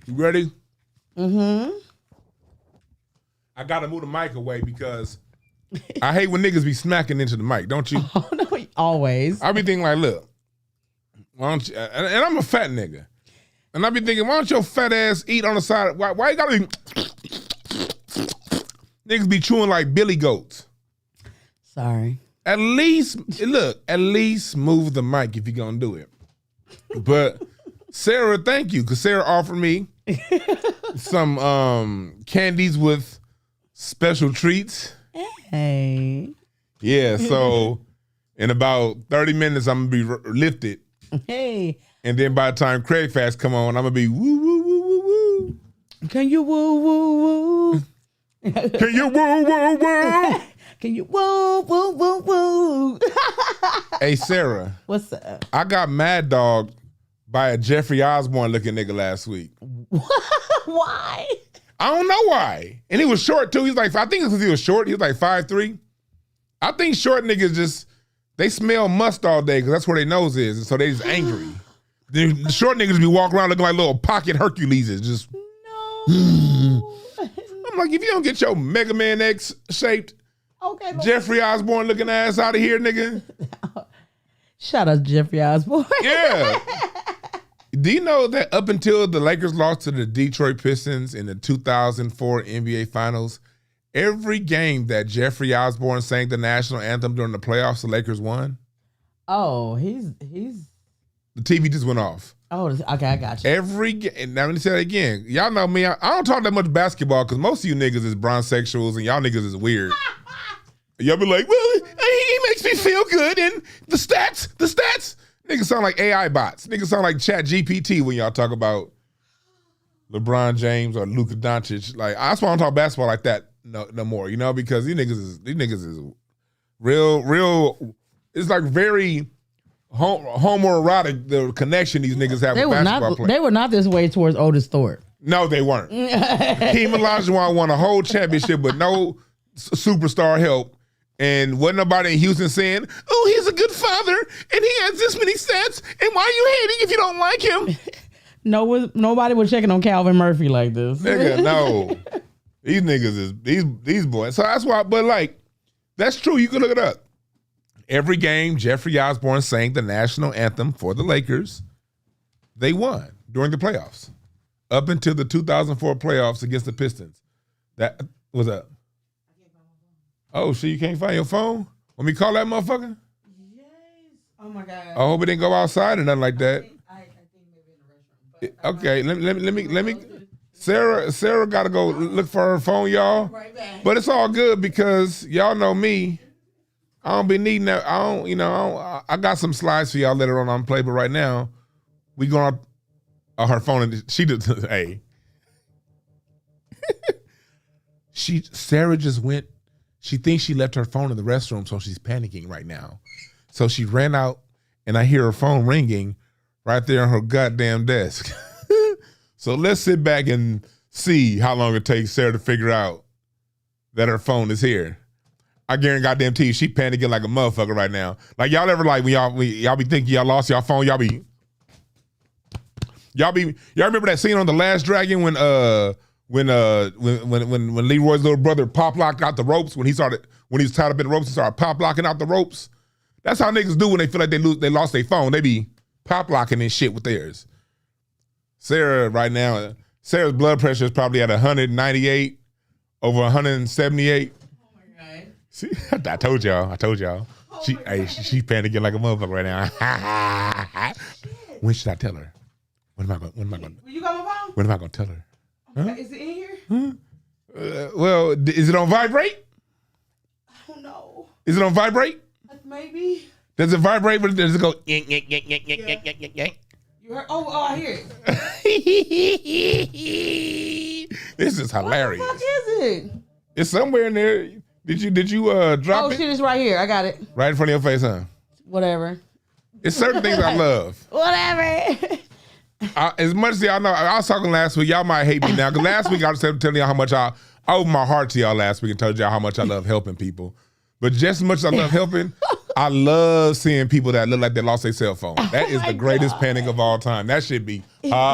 You ready? Mm-hmm. I gotta move the mic away because I hate when niggas be smacking into the mic, don't you? Oh, no, always. I be thinking like, look, why don't you, and I'm a fat nigga. And I be thinking, why don't your fat ass eat on the side? Why you gotta be, niggas be chewing like billy goats. Sorry. At least move the mic if you're gonna do it. But Sarah, thank you, because Sarah offered me some candies with special treats. Hey. Yeah, so in about 30 minutes, I'm gonna be lifted. Hey. And then by the time Craig Fast come on, I'm gonna be woo, woo, woo, woo, woo. Can you woo, woo, woo? Can you woo, woo, woo? Can you woo, woo, woo, woo? Hey, Sarah. What's up? I got mad dog by a Jeffrey Osborne looking nigga last week. Why? I don't know why. And he was short too. He's like, I think it's because he was short. He was like 5'3". I think short niggas just, they smell must all day because that's where their nose is. And so they just angry. The short niggas be walking around looking like little pocket Herculeses. Just, no. I'm like, if you don't get your Mega Man X shaped, okay, Jeffrey Osborne looking ass out of here, nigga. Shout out to Jeffrey Osborne. Yeah. Do you know that up until the Lakers lost to the Detroit Pistons in the 2004 NBA Finals, every game that Jeffrey Osborne sang the national anthem during the playoffs, the Lakers won? Oh, he's. The TV just went off. Oh, okay, I got you. Every game. Now let me say that again. Y'all know me. I don't talk that much basketball because most of you niggas is bronzexuals and y'all niggas is weird. Y'all be like, well, he makes me feel good and the stats. Niggas sound like AI bots. Niggas sound like Chat GPT when y'all talk about LeBron James or Luka Doncic. Like, that's why I don't talk basketball like that no more, you know, because these niggas is real, it's like very homoerotic, the connection these niggas have with basketball players. They were not this way towards Otis Thorpe. No, they weren't. Hakeem Olajuwon won a whole championship with no superstar help. And wasn't nobody in Houston saying, oh, he's a good father, and he has this many stats, and why are you hating if you don't like him? No, nobody was checking on Calvin Murphy like this. Nigga, no. These niggas is, these boys. So that's why, but like, that's true. You can look it up. Every game, Jeffrey Osborne sang the national anthem for the Lakers. They won during the playoffs. Up until the 2004 playoffs against the Pistons. That was up. Oh, so you can't find your phone? Want me to call that motherfucker? Yes. Oh my God. I hope it didn't go outside or nothing like that. I think maybe in the restroom. Okay, let me. Sarah got to go look for her phone, y'all. Right back. But it's all good because y'all know me. I don't be needing that. I got some slides for y'all later on. I'm play, but right now we going on her phone and she did. Hey, Sarah just went. She thinks she left her phone in the restroom, so she's panicking right now. So she ran out, and I hear her phone ringing right there on her goddamn desk. So let's sit back and see how long it takes Sarah to figure out that her phone is here. I guarantee goddamn to you, she panicking like a motherfucker right now. Like y'all ever like when y'all be thinking y'all lost y'all phone, y'all remember that scene on The Last Dragon when Leroy's little brother pop locked out the ropes when he was tied up in the ropes and started pop locking out the ropes? That's how niggas do when they feel like they lost their phone. They be pop locking and shit with theirs. Sarah right now, Sarah's blood pressure is probably at 198 over 178. Oh my God. See, I told y'all. Oh She panicking like a motherfucker right now. When should I tell her? When am I going? You got my phone? When am I going to tell her? Huh? Is it in here? Well, is it on vibrate? I don't know. Is it on vibrate? Maybe. Does it vibrate? But does it go? You heard? Oh, I hear it. This is hilarious. What the fuck is it? It's somewhere in there. Did you drop it? Oh shit, it's right here. I got it. Right in front of your face, huh? Whatever. It's certain things I love. Whatever. As much as y'all know, I was talking last week. Y'all might hate me now because last week I was telling y'all how much I opened my heart to y'all last week and told y'all how much I love helping people. But just as much as I love helping, I love seeing people that look like they lost their cell phone. That is the greatest panic of all time. That should be hilarious.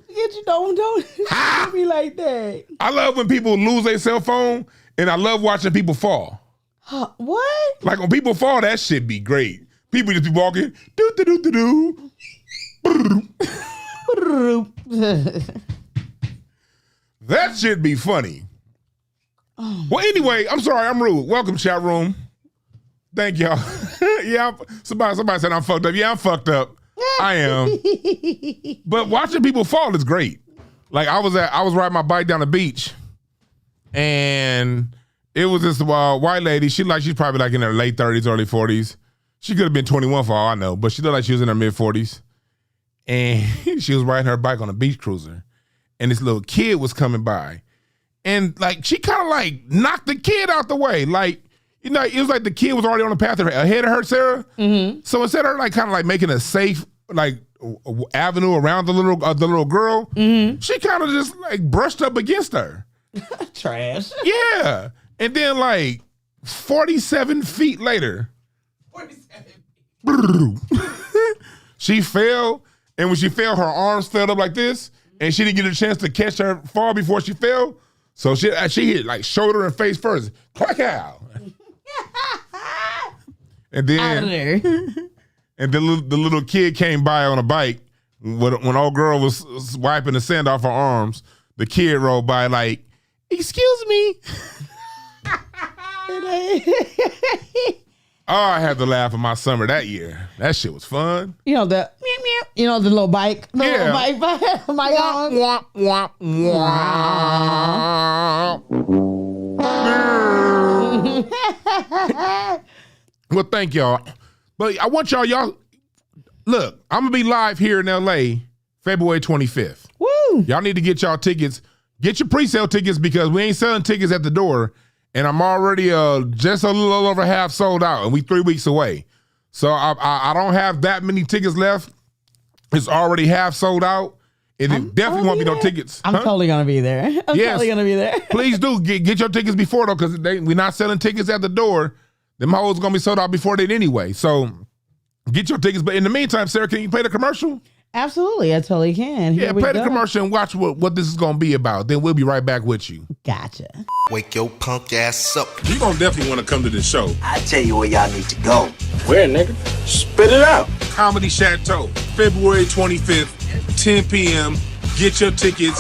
You don't be like that. I love when people lose their cell phone, and I love watching people fall. What? Like when people fall, that shit be great. People just be walking, do do do do do. That should be funny. Well, anyway, I'm sorry, I'm rude. Welcome, chat room. Thank y'all. Yeah, somebody said I'm fucked up. Yeah, I'm fucked up. I am. But watching people fall is great. Like I was riding my bike down the beach, and it was this white lady. She's probably like in her late 30s, early 40s. She could have been 21 for all I know, but she looked like she was in her mid 40s. And she was riding her bike on a beach cruiser, and this little kid was coming by, and like she kind of like knocked the kid out the way, like. You know, it was like the kid was already on the path ahead of her, Sarah. Mm-hmm. So instead of her like kind of like making a safe like avenue around the little girl, she kind of just like brushed up against her. Trash. Yeah, and then like 47 feet later, 47. She fell, and when she fell, her arms fell up like this, and she didn't get a chance to catch her fall before she fell. So she hit like shoulder and face first. Crack out. And then, and the little kid came by on a bike. When old girl was wiping the sand off her arms, the kid rolled by like, "Excuse me." Oh, I had to laugh at my summer that year. That shit was fun. You know the the little bike, little bike, my Well, thank y'all. But I want y'all look, I'm gonna be live here in LA February 25th. Woo! Y'all need to get y'all tickets. Get your pre-sale tickets because we ain't selling tickets at the door, and I'm already just a little over half sold out, and we 3 weeks away. So I don't have that many tickets left. It's already half sold out. It definitely won't be no tickets. I'm totally gonna be there. I'm totally gonna be there. Please do get your tickets before though, because we're not selling tickets at the door. Them hoes gonna be sold out before then anyway. So get your tickets. But in the meantime, Sarah, can you play the commercial? Absolutely, I totally can. Here play the commercial and watch what this is gonna be about. Then we'll be right back with you. Gotcha. Wake your punk ass up. You gonna definitely want to come to this show. I tell you where y'all need to go. Where, nigga? Spit it out. Comedy Chateau, February 25th, 10 p.m. Get your tickets.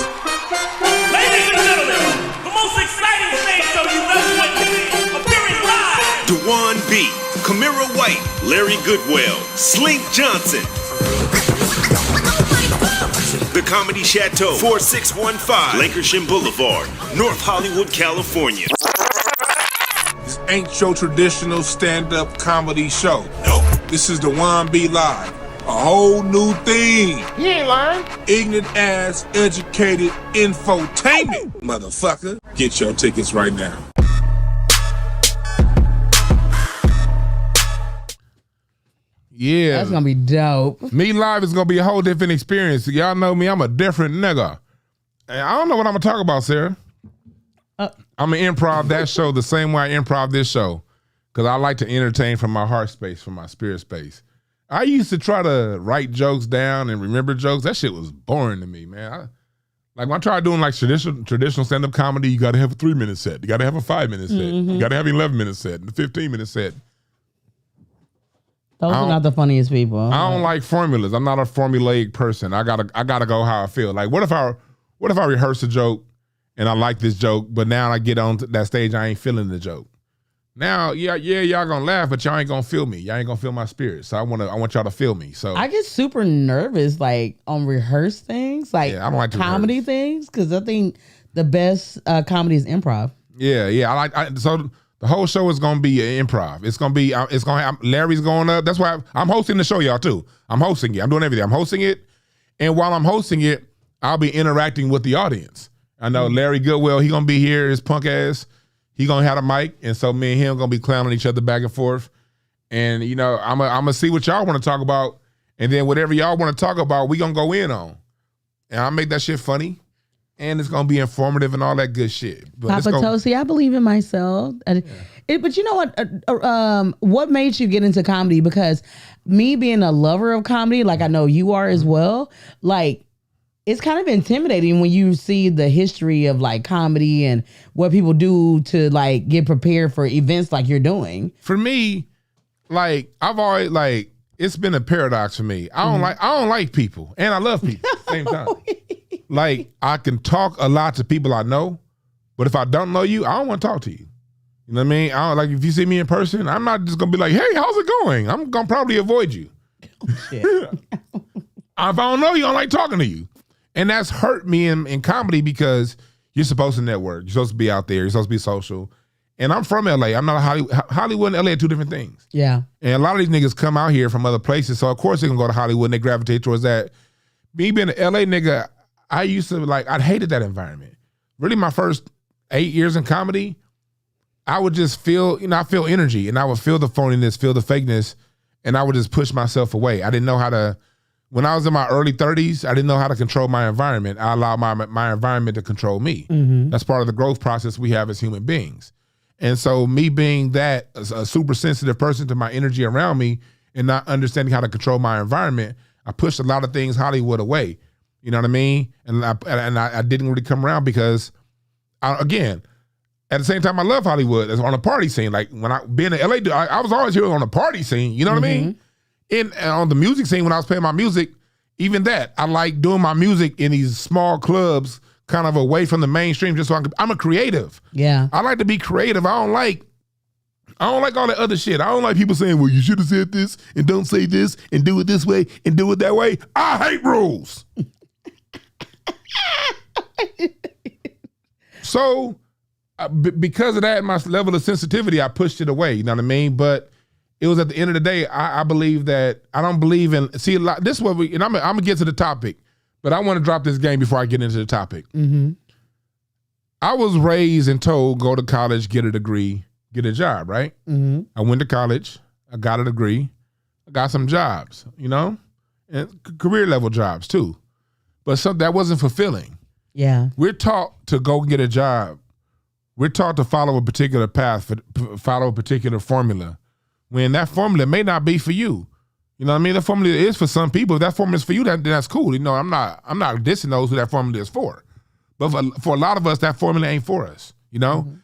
Ladies and gentlemen, the most exciting stage show you've ever went to see, appearing live. Dwann B, Camilla White, Larry Goodwell, Slink Johnson. The Comedy Chateau, 4615 Lancashire Boulevard, North Hollywood, California. This ain't your traditional stand-up comedy show. Nope. This is the Dwann B Live. A whole new thing. You ain't lying. Ignorant ass, educated infotainment, motherfucker. Get your tickets right now. Yeah. That's gonna be dope. Me live is gonna be a whole different experience. Y'all know me, I'm a different nigga. And I don't know what I'm gonna talk about, Sarah. I'm gonna improv that show the same way I improv this show. Cause I like to entertain from my heart space, from my spirit space. I used to try to write jokes down and remember jokes. That shit was boring to me, man. Like when I tried doing like traditional stand-up comedy, you gotta have a 3-minute set. You gotta have a 5-minute set. You gotta have an 11-minute set, and a 15-minute set. Those are not the funniest people. I don't like formulas. I'm not a formulaic person. I gotta go how I feel. Like what if I rehearse a joke and I like this joke, but now I get on that stage, I ain't feeling the joke. Now, y'all gonna laugh, but y'all ain't gonna feel me. Y'all ain't gonna feel my spirit. So I want y'all to feel me. So I get super nervous like on rehearsed things, like I don't like to comedy rehearse things, because I think the best comedy is improv. Yeah. So the whole show is gonna be improv. It's gonna have Larry's going up. That's why I'm hosting the show, y'all too. I'm hosting it. I'm doing everything. I'm hosting it, and while I'm hosting it, I'll be interacting with the audience. I know Larry Goodwell. He gonna be here. His punk ass. He gonna have a mic, and so me and him gonna be clowning each other back and forth. And I'm gonna see what y'all want to talk about, and then whatever y'all want to talk about, we gonna go in on, and I'll make that shit funny, and it's gonna be informative and all that good shit. But Papa Tosi, I believe in myself. But you know what made you get into comedy? Because me being a lover of comedy, like I know you are as well, like it's kind of intimidating when you see the history of like comedy and what people do to like get prepared for events like you're doing. For me, like I've always like it's been a paradox for me. I don't like people and I love people at the same time. Like I can talk a lot to people I know, but if I don't know you, I don't want to talk to you. You know what I mean? I don't, like if you see me in person, I'm not just gonna be like, "Hey, how's it going?" I'm gonna probably avoid you. If I don't know you, I don't like talking to you, and that's hurt me in comedy because you're supposed to network, you're supposed to be out there, you're supposed to be social. And I'm from LA. I'm not Hollywood and LA are two different things. Yeah. And a lot of these niggas come out here from other places, so of course they're gonna go to Hollywood and they gravitate towards that. Me being an LA nigga, I used to I hated that environment. Really, my first 8 years in comedy, I would just feel, I feel energy and I would feel the phoniness, feel the fakeness, and I would just push myself away. I didn't know how to, when I was in my early 30s, I didn't know how to control my environment. I allowed my environment to control me. Mm-hmm. That's part of the growth process we have as human beings. And so me being that, a super sensitive person to my energy around me and not understanding how to control my environment, I pushed a lot of things Hollywood away. You know what I mean? And I didn't really come around because, again, at the same time, I love Hollywood as on a party scene. Like when being in LA, I was always here on a party scene. You know what I mean? And on the music scene, when I was playing my music, even that, I like doing my music in these small clubs, kind of away from the mainstream, just so I'm a creative. Yeah. I like to be creative. I don't like all that other shit. I don't like people saying, well, you should have said this and don't say this and do it this way and do it that way. I hate rules. So because of that, my level of sensitivity, I pushed it away. You know what I mean? But it was at the end of the day, I believe that I don't believe in, see, a lot, this is what and I'm going to get to the topic, but I want to drop this game before I get into the topic. Mm-hmm. I was raised and told, go to college, get a degree, get a job, right? Mm-hmm. I went to college, I got a degree, I got some jobs, and career level jobs too. But that wasn't fulfilling. Yeah. We're taught to go get a job. We're taught to follow a particular path, follow a particular formula, when that formula may not be for you. You know what I mean? That formula is for some people. If that formula is for you, then that's cool. I'm not dissing those who that formula is for. But for a lot of us, that formula ain't for us, Mm-hmm.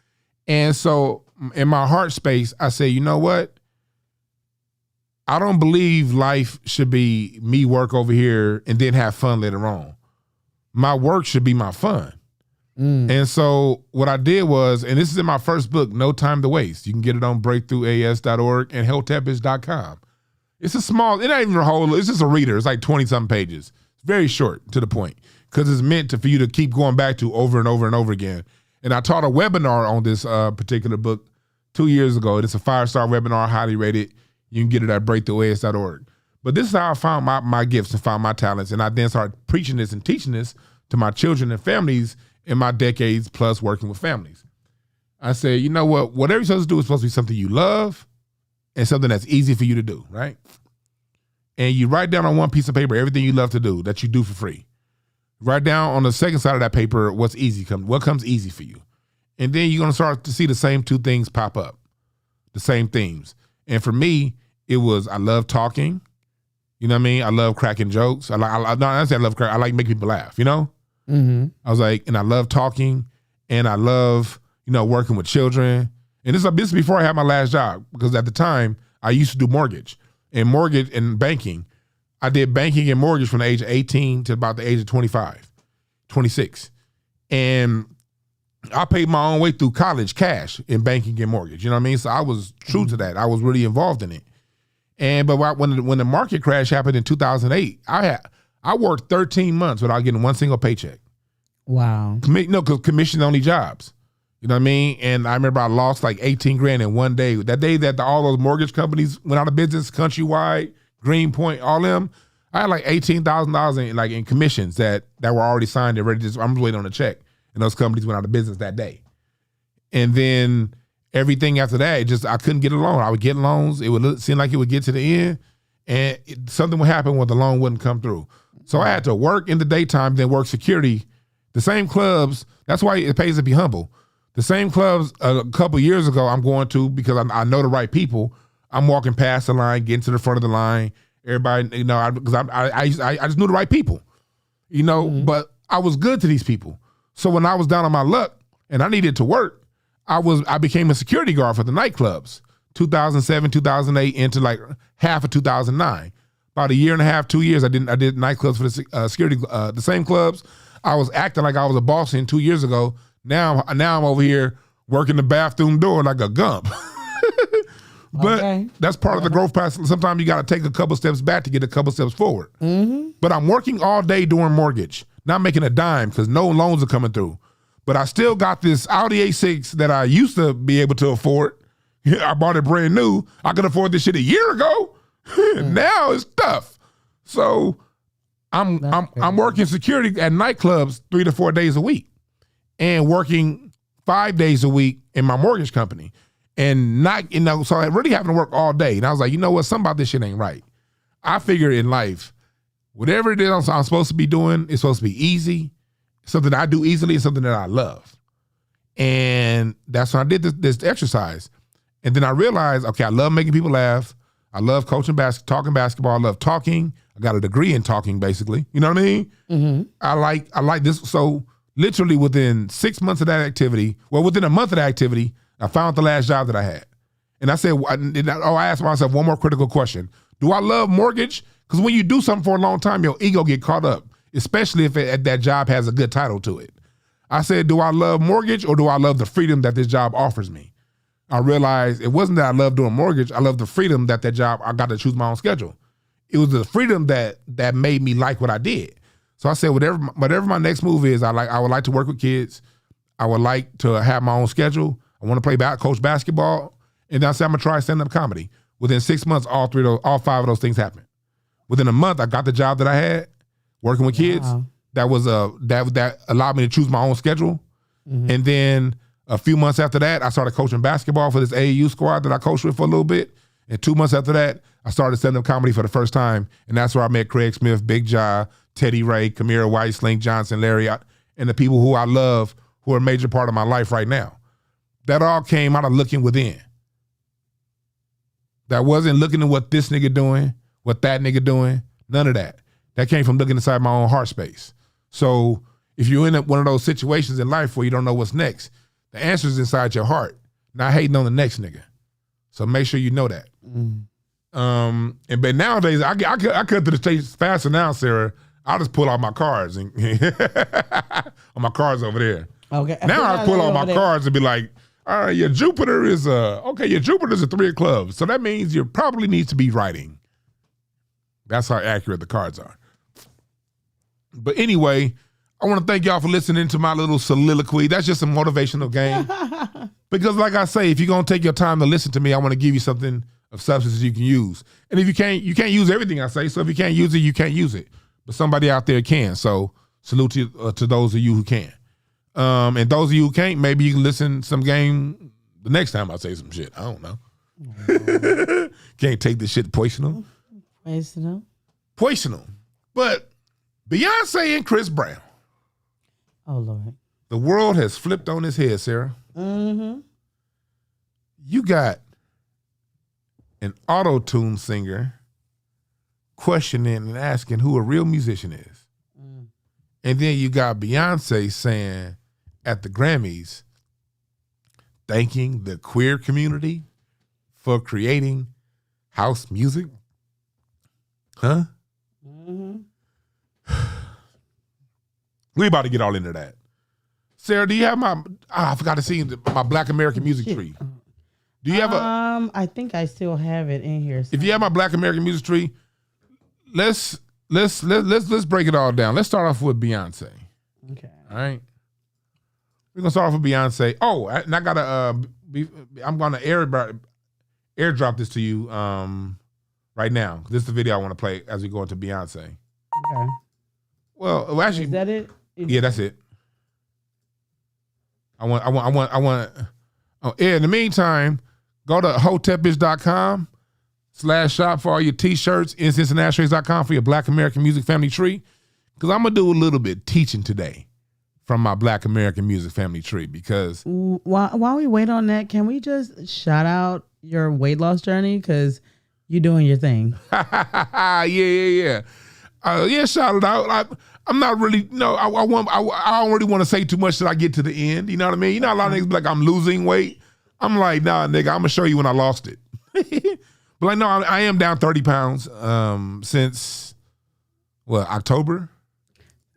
And so in my heart space, I say, you know what? I don't believe life should be me work over here and then have fun later on. My work should be my fun. And so what I did was, and this is in my first book, No Time to Waste. You can get it on breakthroughas.org and helltepish.com. It's a small, it ain't even a whole, it's just a reader. It's like 20-something pages. It's very short, to the point, because it's meant for you to keep going back to over and over and over again. And I taught a webinar on this particular book 2 years ago. It's a 5-star webinar, highly rated. You can get it at breakthroughas.org. But this is how I found my gifts and found my talents. And I then started preaching this and teaching this to my children and families in my decades plus working with families. I said, you know what? Whatever you're supposed to do is supposed to be something you love and something that's easy for you to do, right? And you write down on one piece of paper everything you love to do that you do for free. Write down on the second side of that paper what comes easy for you. And then you're going to start to see the same two things pop up, the same themes. And for me, it was I love talking. You know what I mean? I love cracking jokes. I like making people laugh, Mm-hmm. I was like, and I love talking, and I love, working with children. And this is before I had my last job, because at the time I used to do mortgage and banking. I did banking and mortgage from the age of 18 to about the age of 25, 26. And I paid my own way through college cash in banking and mortgage. You know what I mean? So I was true to that. I was really involved in it. But when the market crash happened in 2008, I worked 13 months without getting one single paycheck. Wow. Because commission only jobs. You know what I mean? And I remember I lost like 18 grand in one day. That day that all those mortgage companies went out of business, Countrywide, Greenpoint, all them, I had like $18,000 in commissions that were already signed and ready. I'm just waiting on a check. And those companies went out of business that day. And then everything after that, I couldn't get a loan. I would get loans. It would seem like it would get to the end, and something would happen where the loan wouldn't come through. So I had to work in the daytime, then work security. The same clubs, that's why it pays to be humble. The same clubs a couple years ago I'm going to because I know the right people. I'm walking past the line, getting to the front of the line. Everybody, you know, because I just knew the right people, you know. But I was good to these people. So when I was down on my luck and I needed to work, I became a security guard for the nightclubs. 2007, 2008 into like half of 2009. About a year and a half, 2 years, I did nightclubs for the security, the same clubs. I was acting like I was a boss in 2 years ago. Now I'm over here working the bathroom door like a gump. But that's part of the growth process. Sometimes you got to take a couple steps back to get a couple steps forward. But I'm working all day doing mortgage, not making a dime because no loans are coming through. But I still got this Audi A6 that I used to be able to afford. I bought it brand new. I could afford this shit a year ago. Now it's tough. So I'm working security at nightclubs 3 to 4 days a week and working 5 days a week in my mortgage company. And not, you know, so I really having to work all day. And I was like, you know what? Something about this shit ain't right. I figure in life, whatever it is I'm supposed to be doing, it's supposed to be easy. Something that I do easily and something that I love. And that's when I did this exercise. And then I realized, okay, I love making people laugh. I love coaching talking basketball. I love talking. I got a degree in talking, basically. You know what I mean? I like this. So literally within 6 months of that activity, well, within a month of that activity, I found the last job that I had. And I said, I asked myself one more critical question. Do I love mortgage? Because when you do something for a long time, your ego get caught up, especially if that job has a good title to it. I said, do I love mortgage or do I love the freedom that this job offers me? I realized it wasn't that I loved doing mortgage. I loved the freedom that job, I got to choose my own schedule. It was the freedom that made me like what I did. So I said, whatever my next move is, I would like to work with kids. I would like to have my own schedule. I want to play coach basketball. And then I said, I'm going to try stand-up comedy. Within 6 months, all 5 of those things happened. Within a month, I got the job that I had, working with kids. That was that allowed me to choose my own schedule. And then a few months after that, I started coaching basketball for this AAU squad that I coached with for a little bit. And 2 months after that, I started stand-up comedy for the first time. And that's where I met Craig Smith, Big Ja, Teddy Ray, Kamira White, Slink Johnson, Larry, and the people who I love who are a major part of my life right now. That all came out of looking within. That wasn't looking at what this nigga doing, what that nigga doing, none of that. That came from looking inside my own heart space. So if you're in one of those situations in life where you don't know what's next, the answer is inside your heart, not hating on the next nigga. So make sure you know that. But nowadays, I cut to the chase faster now, Sarah. I'll just pull out my cards and on my cards over there. Okay. Now I pull out my cards and be like, all right, your Jupiter is your Jupiter's a 3 of clubs. So that means you probably need to be writing. That's how accurate the cards are. But anyway, I want to thank y'all for listening to my little soliloquy. That's just a motivational game. Because like I say, if you're going to take your time to listen to me, I want to give you something of substance you can use. And if you can't use everything I say. So if you can't use it, you can't use it. But somebody out there can. So salute to those of you who can. And those of you who can't, maybe you can listen some game the next time I say some shit. I don't know. Can't take this shit poisonal. Poisonal. But Beyonce and Chris Brown. Oh, Lord. The world has flipped on its head, Sarah. You got an auto-tune singer questioning and asking who a real musician is. And then you got Beyonce saying at the Grammys, thanking the queer community for creating house music. Huh? We about to get all into that. Sarah, do you have I forgot to see my Black American music tree. Do you have I think I still have it in here. If you have my Black American music tree, let's break it all down. Let's start off with Beyonce. Okay. All right. We're gonna start off with Beyonce. Oh, and I gotta I'm gonna airdrop this to you right now. This is the video I want to play as we go into Beyonce. Okay. Well, actually, is that it? Yeah, that's it. I want. Oh, yeah, in the meantime, go to hotepbitch.com/shop for all your t-shirts, incenseandashtrays.com for your Black American Music Family Tree. Because I'm going to do a little bit teaching today from my Black American music family tree because While we wait on that, can we just shout out your weight loss journey? Because you're doing your thing. yeah. Shout it out. I'm not really, I don't really want to say too much till I get to the end. You know what I mean? You know, a lot of niggas be like, I'm losing weight. I'm like, nah, nigga, I'm gonna show you when I lost it. But like, no, I am down 30 pounds since, October?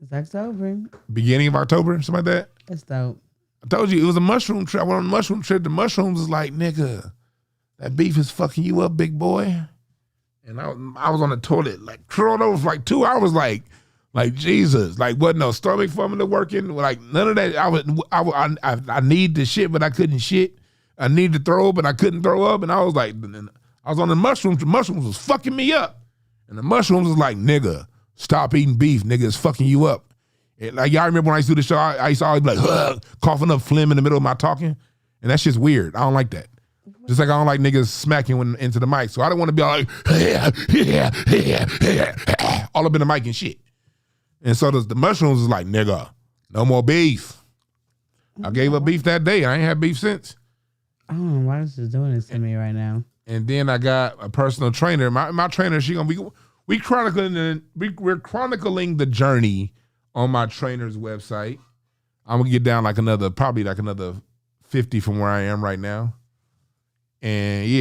It's October. Beginning of October, something like that. That's dope. I told you, it was a mushroom trip. I went on a mushroom trip. The mushrooms was like, nigga, that beef is fucking you up, big boy. And I was on the toilet, like curled over for like 2 hours, like Jesus, like wasn't no stomach formula working, like none of that. I need the shit, but I couldn't shit. I needed to throw up, but I couldn't throw up. And I was like, I was on the mushrooms. The mushrooms was fucking me up, and the mushrooms was like, nigga, stop eating beef, nigga, it's fucking you up. And like y'all remember when I used to do the show, I used to always be like coughing up phlegm in the middle of my talking, and that shit's weird. I don't like that. Just like I don't like niggas smacking into the mic. So I don't want to be like, all up in the mic and shit. And so the mushrooms is like, nigga, no more beef. I gave up beef that day. I ain't had beef since. I don't know why this is doing this to me right now. And then I got a personal trainer. My trainer, we're chronicling the journey on my trainer's website. I'm gonna get down probably like another 50 from where I am right now. And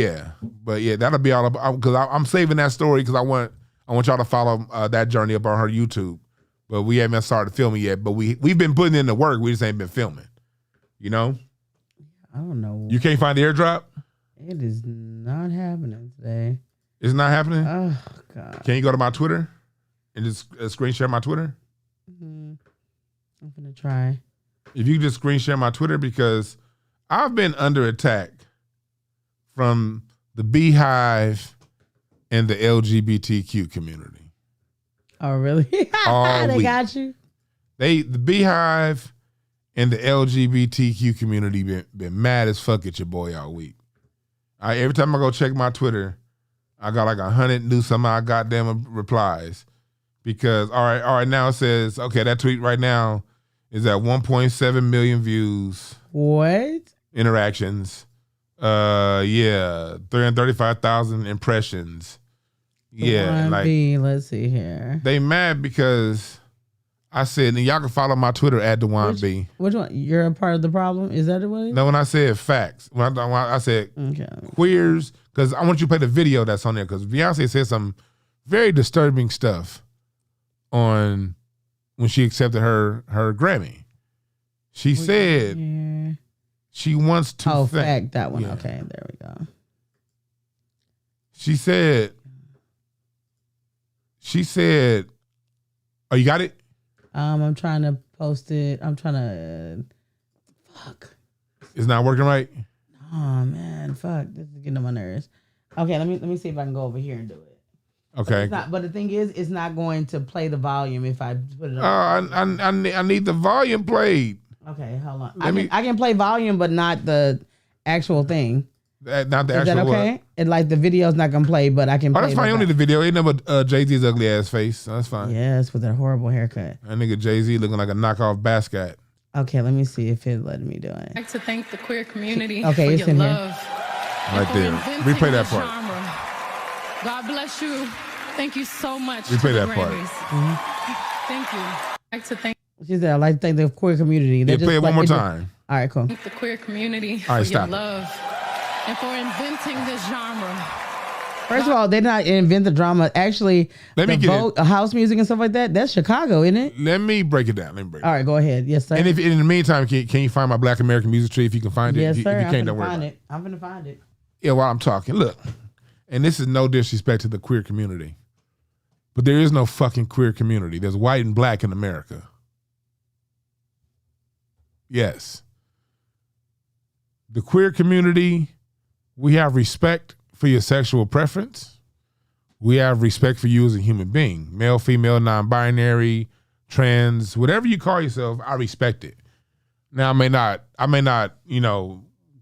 that'll be all about, because I'm saving that story because I want y'all to follow that journey up on her YouTube. But we haven't started filming yet. But we've been putting in the work. We just ain't been filming. You know? I don't know. You can't find the airdrop? It is not happening today. It's not happening? Oh, God. Can you go to my Twitter and just screen share my Twitter? I'm going to try. If you just screen share my Twitter, because I've been under attack from the Beehive and the LGBTQ community. Oh, really? They got you? The Beehive and the LGBTQ community been mad as fuck at your boy all week. Every time I go check my Twitter, I got like 100 new somehow goddamn replies. Because, all right, now it says, okay, that tweet right now is at 1.7 million views. What? Interactions. 335,000 impressions. Dwann B, let's see here. They mad because I said, and y'all can follow my Twitter at Dwann B. Which one? You're a part of the problem? Is that what it is? No, when I said facts, when I said queers, because I want you to play the video that's on there, because Beyonce said some very disturbing stuff on when she accepted her Grammy. She said she wants to fact that one. Yeah. Okay, there we go. She said, oh, you got it? I'm trying to post it. I'm trying to fuck. It's not working right? Oh man, fuck. This is getting on my nerves. Okay, let me see if I can go over here and do it. Okay. But the thing is, it's not going to play the volume if I put it on. I need the volume played. Okay, hold on. I can play volume, but not the actual thing. Not the actual. Is that okay? What? And like the video's not gonna play, but I can. Oh, that's fine. You don't need the video. Ain't nothing but Jay-Z's ugly ass face. So that's fine. Yes, with that horrible haircut. That nigga Jay-Z looking like a knockoff Basquiat. Okay, let me see if it let me do it. I'd like to thank the queer community for your in love. Right there. Replay that part. God bless you. Thank you so much. Replay that part. Thank you. I'd like to thank. She said, I'd like to thank the queer community. Yeah, play it one more time. All right, cool. Thank the queer community for your love and for inventing this genre. First of all, they did not invent the drama. Actually, house music and stuff like that, that's Chicago, isn't it? Let me break it down. All right, go ahead. Yes, sir. And if in the meantime, can you find my Black American music tree if you can find it? Yes, sir. If you can't, don't worry about it. I'm going to find it. Yeah, while I'm talking, look, and this is no disrespect to the queer community, but there is no fucking queer community. There's white and black in America. Yes. The queer community, we have respect for your sexual preference. We have respect for you as a human being. Male, female, non-binary, trans, whatever you call yourself, I respect it. Now, I may not,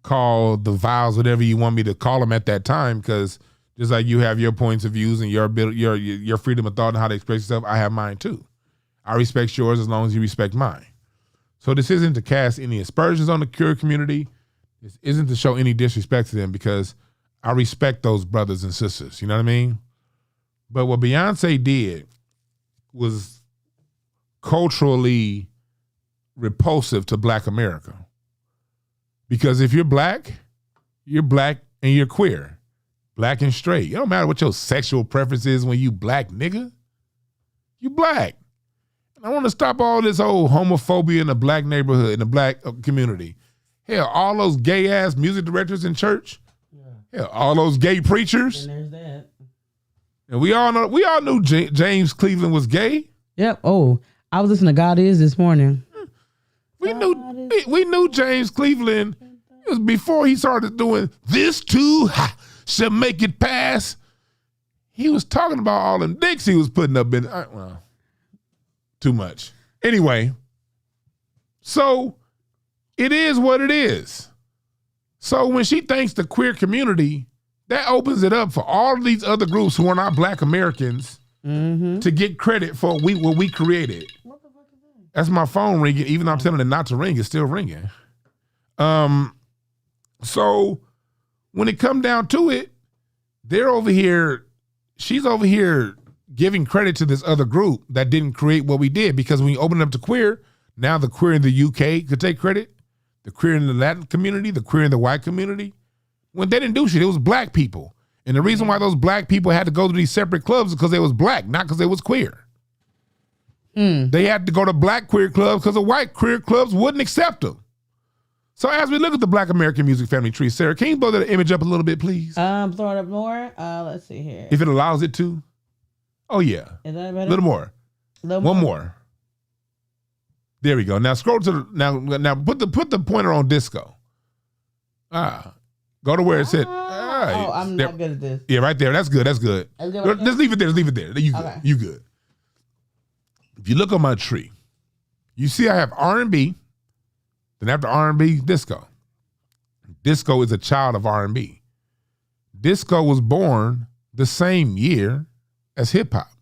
call the vowels whatever you want me to call them at that time, because just like you have your points of views and your freedom of thought and how to express yourself, I have mine too. I respect yours as long as you respect mine. So this isn't to cast any aspersions on the queer community. This isn't to show any disrespect to them because I respect those brothers and sisters. You know what I mean? But what Beyonce did was culturally repulsive to Black America. Because if you're black and you're queer. Black and straight. It don't matter what your sexual preference is when you black, nigga. You black. I want to stop all this old homophobia in the black neighborhood, in the black community. Hell, all those gay ass music directors in church. Yeah. Hell, all those gay preachers. And there's that. And we all knew James Cleveland was gay. Yep. Oh, I was listening to God Is this morning. We knew James Cleveland. It was before he started doing this too shall make it pass. He was talking about all them dicks he was putting up in. Well, too much. Anyway, so it is what it is. So when she thanks the queer community, that opens it up for all of these other groups who are not Black Americans to get credit for what we created. What the fuck is that? That's my phone ringing. Even though I'm telling it not to ring, it's still ringing. So when it come down to it, she's over here giving credit to this other group that didn't create what we did, because when you open it up to queer, now the queer in the UK could take credit, the queer in the Latin community, the queer in the white community. When they didn't do shit, it was black people. And the reason why those black people had to go to these separate clubs is because they was black, not because they was queer. They had to go to black queer clubs because the white queer clubs wouldn't accept them. So as we look at the Black American music family tree, Sarah, can you blow that image up a little bit, please? Throw it up more. Let's see here. If it allows it to. Oh, yeah. Is that better? A little more. One more. There we go. Now scroll to now put the pointer on disco. Go to where it said. I'm not good at this. Yeah, right there. That's good. Just leave it there. You good. Okay. You good. If you look on my tree, you see I have R&B. Then after R&B, disco. Disco is a child of R&B. Disco was born the same year as hip hop.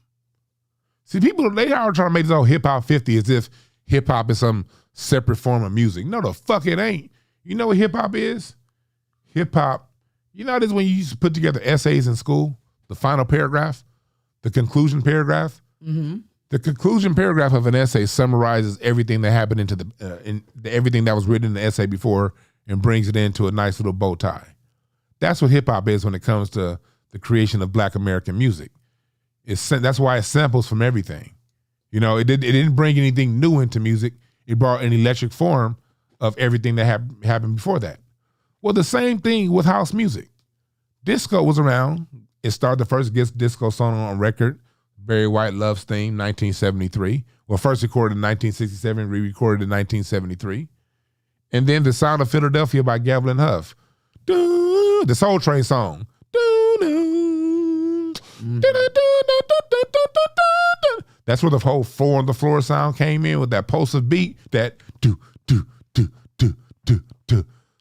See, people, they are trying to make this whole hip hop 50 as if hip hop is some separate form of music. No, the fuck it ain't. You know what hip hop is? Hip hop, you know this when you used to put together essays in school? The final paragraph, the conclusion paragraph. Mm-hmm. The conclusion paragraph of an essay summarizes everything that happened everything that was written in the essay before and brings it into a nice little bow tie. That's what hip hop is when it comes to the creation of Black American music. That's why it samples from everything. You know, it didn't bring anything new into music. It brought an electric form of everything that happened before that. Well, the same thing with house music. Disco was around. It started the first disco song on record, Barry White Love's Theme, 1973. Well, first recorded in 1967, re-recorded in 1973. And then The Sound of Philadelphia by Gavin Huff. The Soul Train song. That's where the whole 4 on the floor sound came in with that pulsive beat, that do.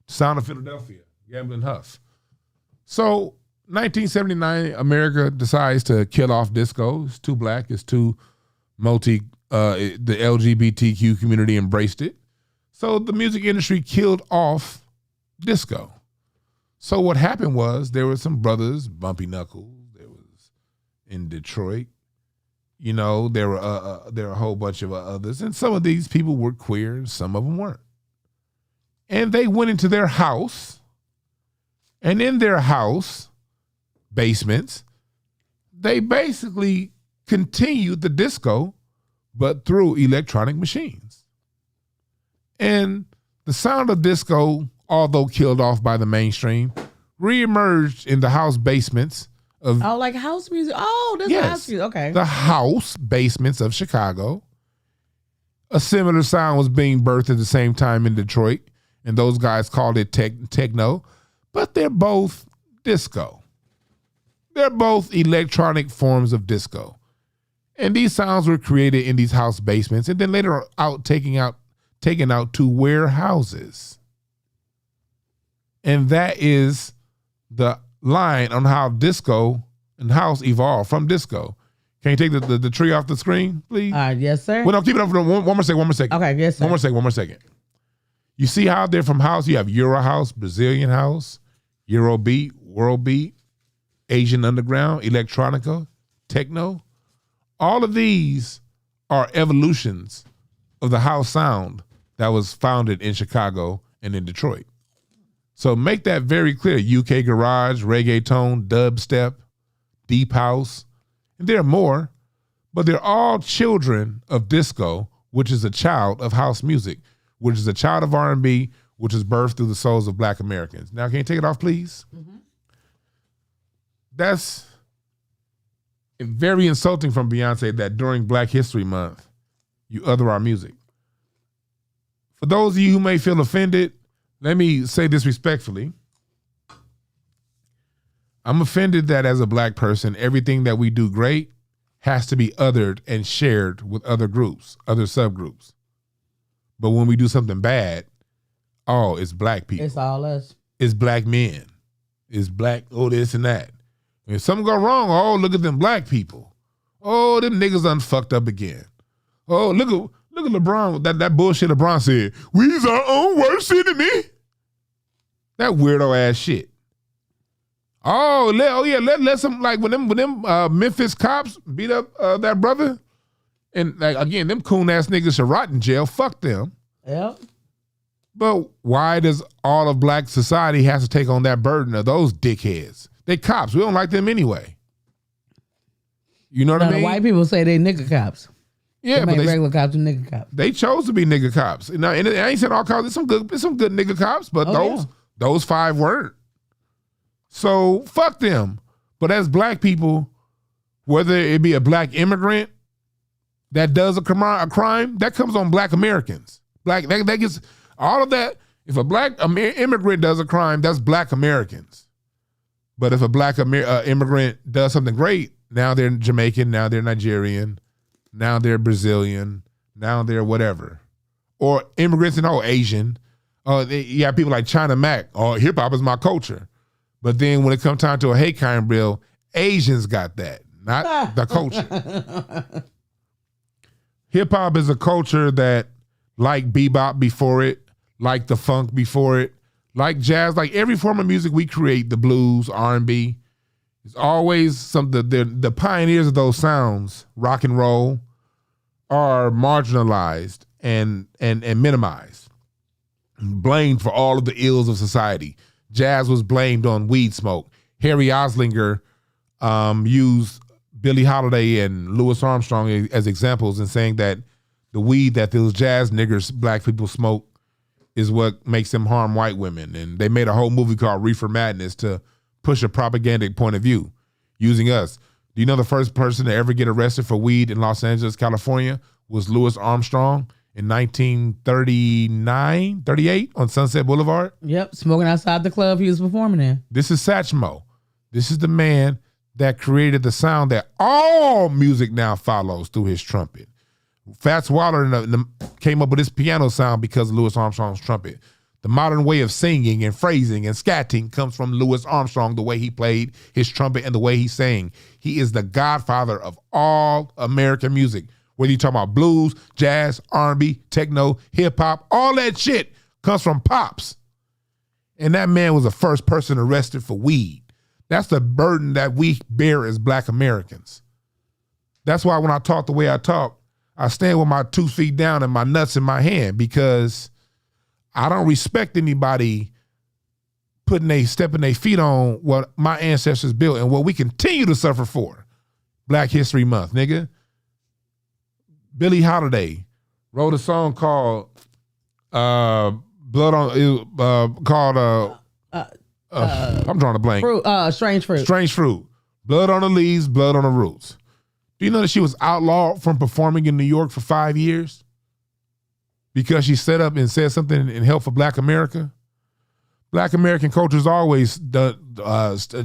Sound of Philadelphia, Gavin Huff. So 1979, America decides to kill off disco. It's too black, it's too the LGBTQ community embraced it. So the music industry killed off disco. So what happened was there were some brothers, Bumpy Knuckles, there was in Detroit, you know, there were a whole bunch of others, and some of these people were queer and some of them weren't. And they went into their house, and in their house basements, they basically continued the disco, but through electronic machines. And the sound of disco, although killed off by the mainstream, reemerged in the house basements of... Oh, like house music? Oh, that's house music. Okay. The house basements of Chicago. A similar sound was being birthed at the same time in Detroit, and those guys called it techno, but they're both disco. They're both electronic forms of disco. And these sounds were created in these house basements and then later taken out to warehouses. And that is the line on how disco and house evolved from disco. Can you take the tree off the screen, please? All right, yes, sir. Well, no, keep it up for one more second. Okay, yes, sir. One more second. You see how they're from house? You have Euro house, Brazilian house, Euro beat, world beat, Asian underground, electronica, techno. All of these are evolutions of the house sound that was founded in Chicago and in Detroit. So make that very clear. UK garage, reggaeton, dubstep, deep house, and there are more, but they're all children of disco, which is a child of house music, which is a child of R&B, which is birthed through the souls of Black Americans. Now, can you take it off, please? Mm-hmm. That's very insulting from Beyonce that during Black History Month, you other our music. For those of you who may feel offended, let me say this respectfully. I'm offended that as a Black person, everything that we do great has to be othered and shared with other groups, other subgroups. But when we do something bad, oh, it's Black people. It's all us. It's Black men. It's Black, oh, this and that. If something go wrong, oh, look at them Black people. Oh, them niggas done fucked up again. Oh, look at LeBron, that bullshit LeBron said, we's our own worst enemy. That weirdo ass shit. Let some, like when them Memphis cops beat up that brother, and like again, them coon ass niggas should rot in jail. Fuck them. Yep. But why does all of Black society have to take on that burden of those dickheads? They cops. We don't like them anyway. You know what I mean? The white people say they nigga cops. Yeah, but regular cops and nigga cops. They chose to be nigga cops. Now, and I ain't saying all cops. There's some good nigga cops, but those five weren't. So fuck them. But as Black people, whether it be a Black immigrant that does a crime, that comes on Black Americans. That gets all of that. If a Black immigrant does a crime, that's Black Americans. But if a Black immigrant does something great, now they're Jamaican, now they're Nigerian, now they're Brazilian, now they're whatever. Or immigrants and Asian. You have people like China Mac. Oh, hip hop is my culture. But then when it comes time to a hate crime bill, Asians got that, not the culture. Hip hop is a culture that, like bebop before it, like the funk before it, like jazz, like every form of music we create, the blues, R&B, it's always the pioneers of those sounds, rock and roll, are marginalized and minimized, blamed for all of the ills of society. Jazz was blamed on weed smoke. Harry Oslinger used Billie Holiday and Louis Armstrong as examples in saying that the weed that those jazz niggers, Black people smoke, is what makes them harm white women. And they made a whole movie called Reefer Madness to push a propagandic point of view using us. Do you know the first person to ever get arrested for weed in Los Angeles, California was Louis Armstrong in 1939, 38 on Sunset Boulevard? Yep, smoking outside the club he was performing in. This is Satchmo. This is the man that created the sound that all music now follows through his trumpet. Fats Waller came up with this piano sound because of Louis Armstrong's trumpet. The modern way of singing and phrasing and scatting comes from Louis Armstrong, the way he played his trumpet and the way he sang. He is the godfather of all American music. Whether you talk about blues, jazz, R&B, techno, hip hop, all that shit comes from Pops. And that man was the first person arrested for weed. That's the burden that we bear as Black Americans. That's why when I talk the way I talk, I stand with my 2 feet down and my nuts in my hand, because I don't respect anybody stepping their feet on what my ancestors built and what we continue to suffer for. Black History Month, nigga. Billie Holiday wrote a song called I'm drawing a blank. Strange Fruit. Strange Fruit. Blood on the leaves, blood on the roots. Do you know that she was outlawed from performing in New York for 5 years? Because she stood up and said something in help for Black America? Black American culture's always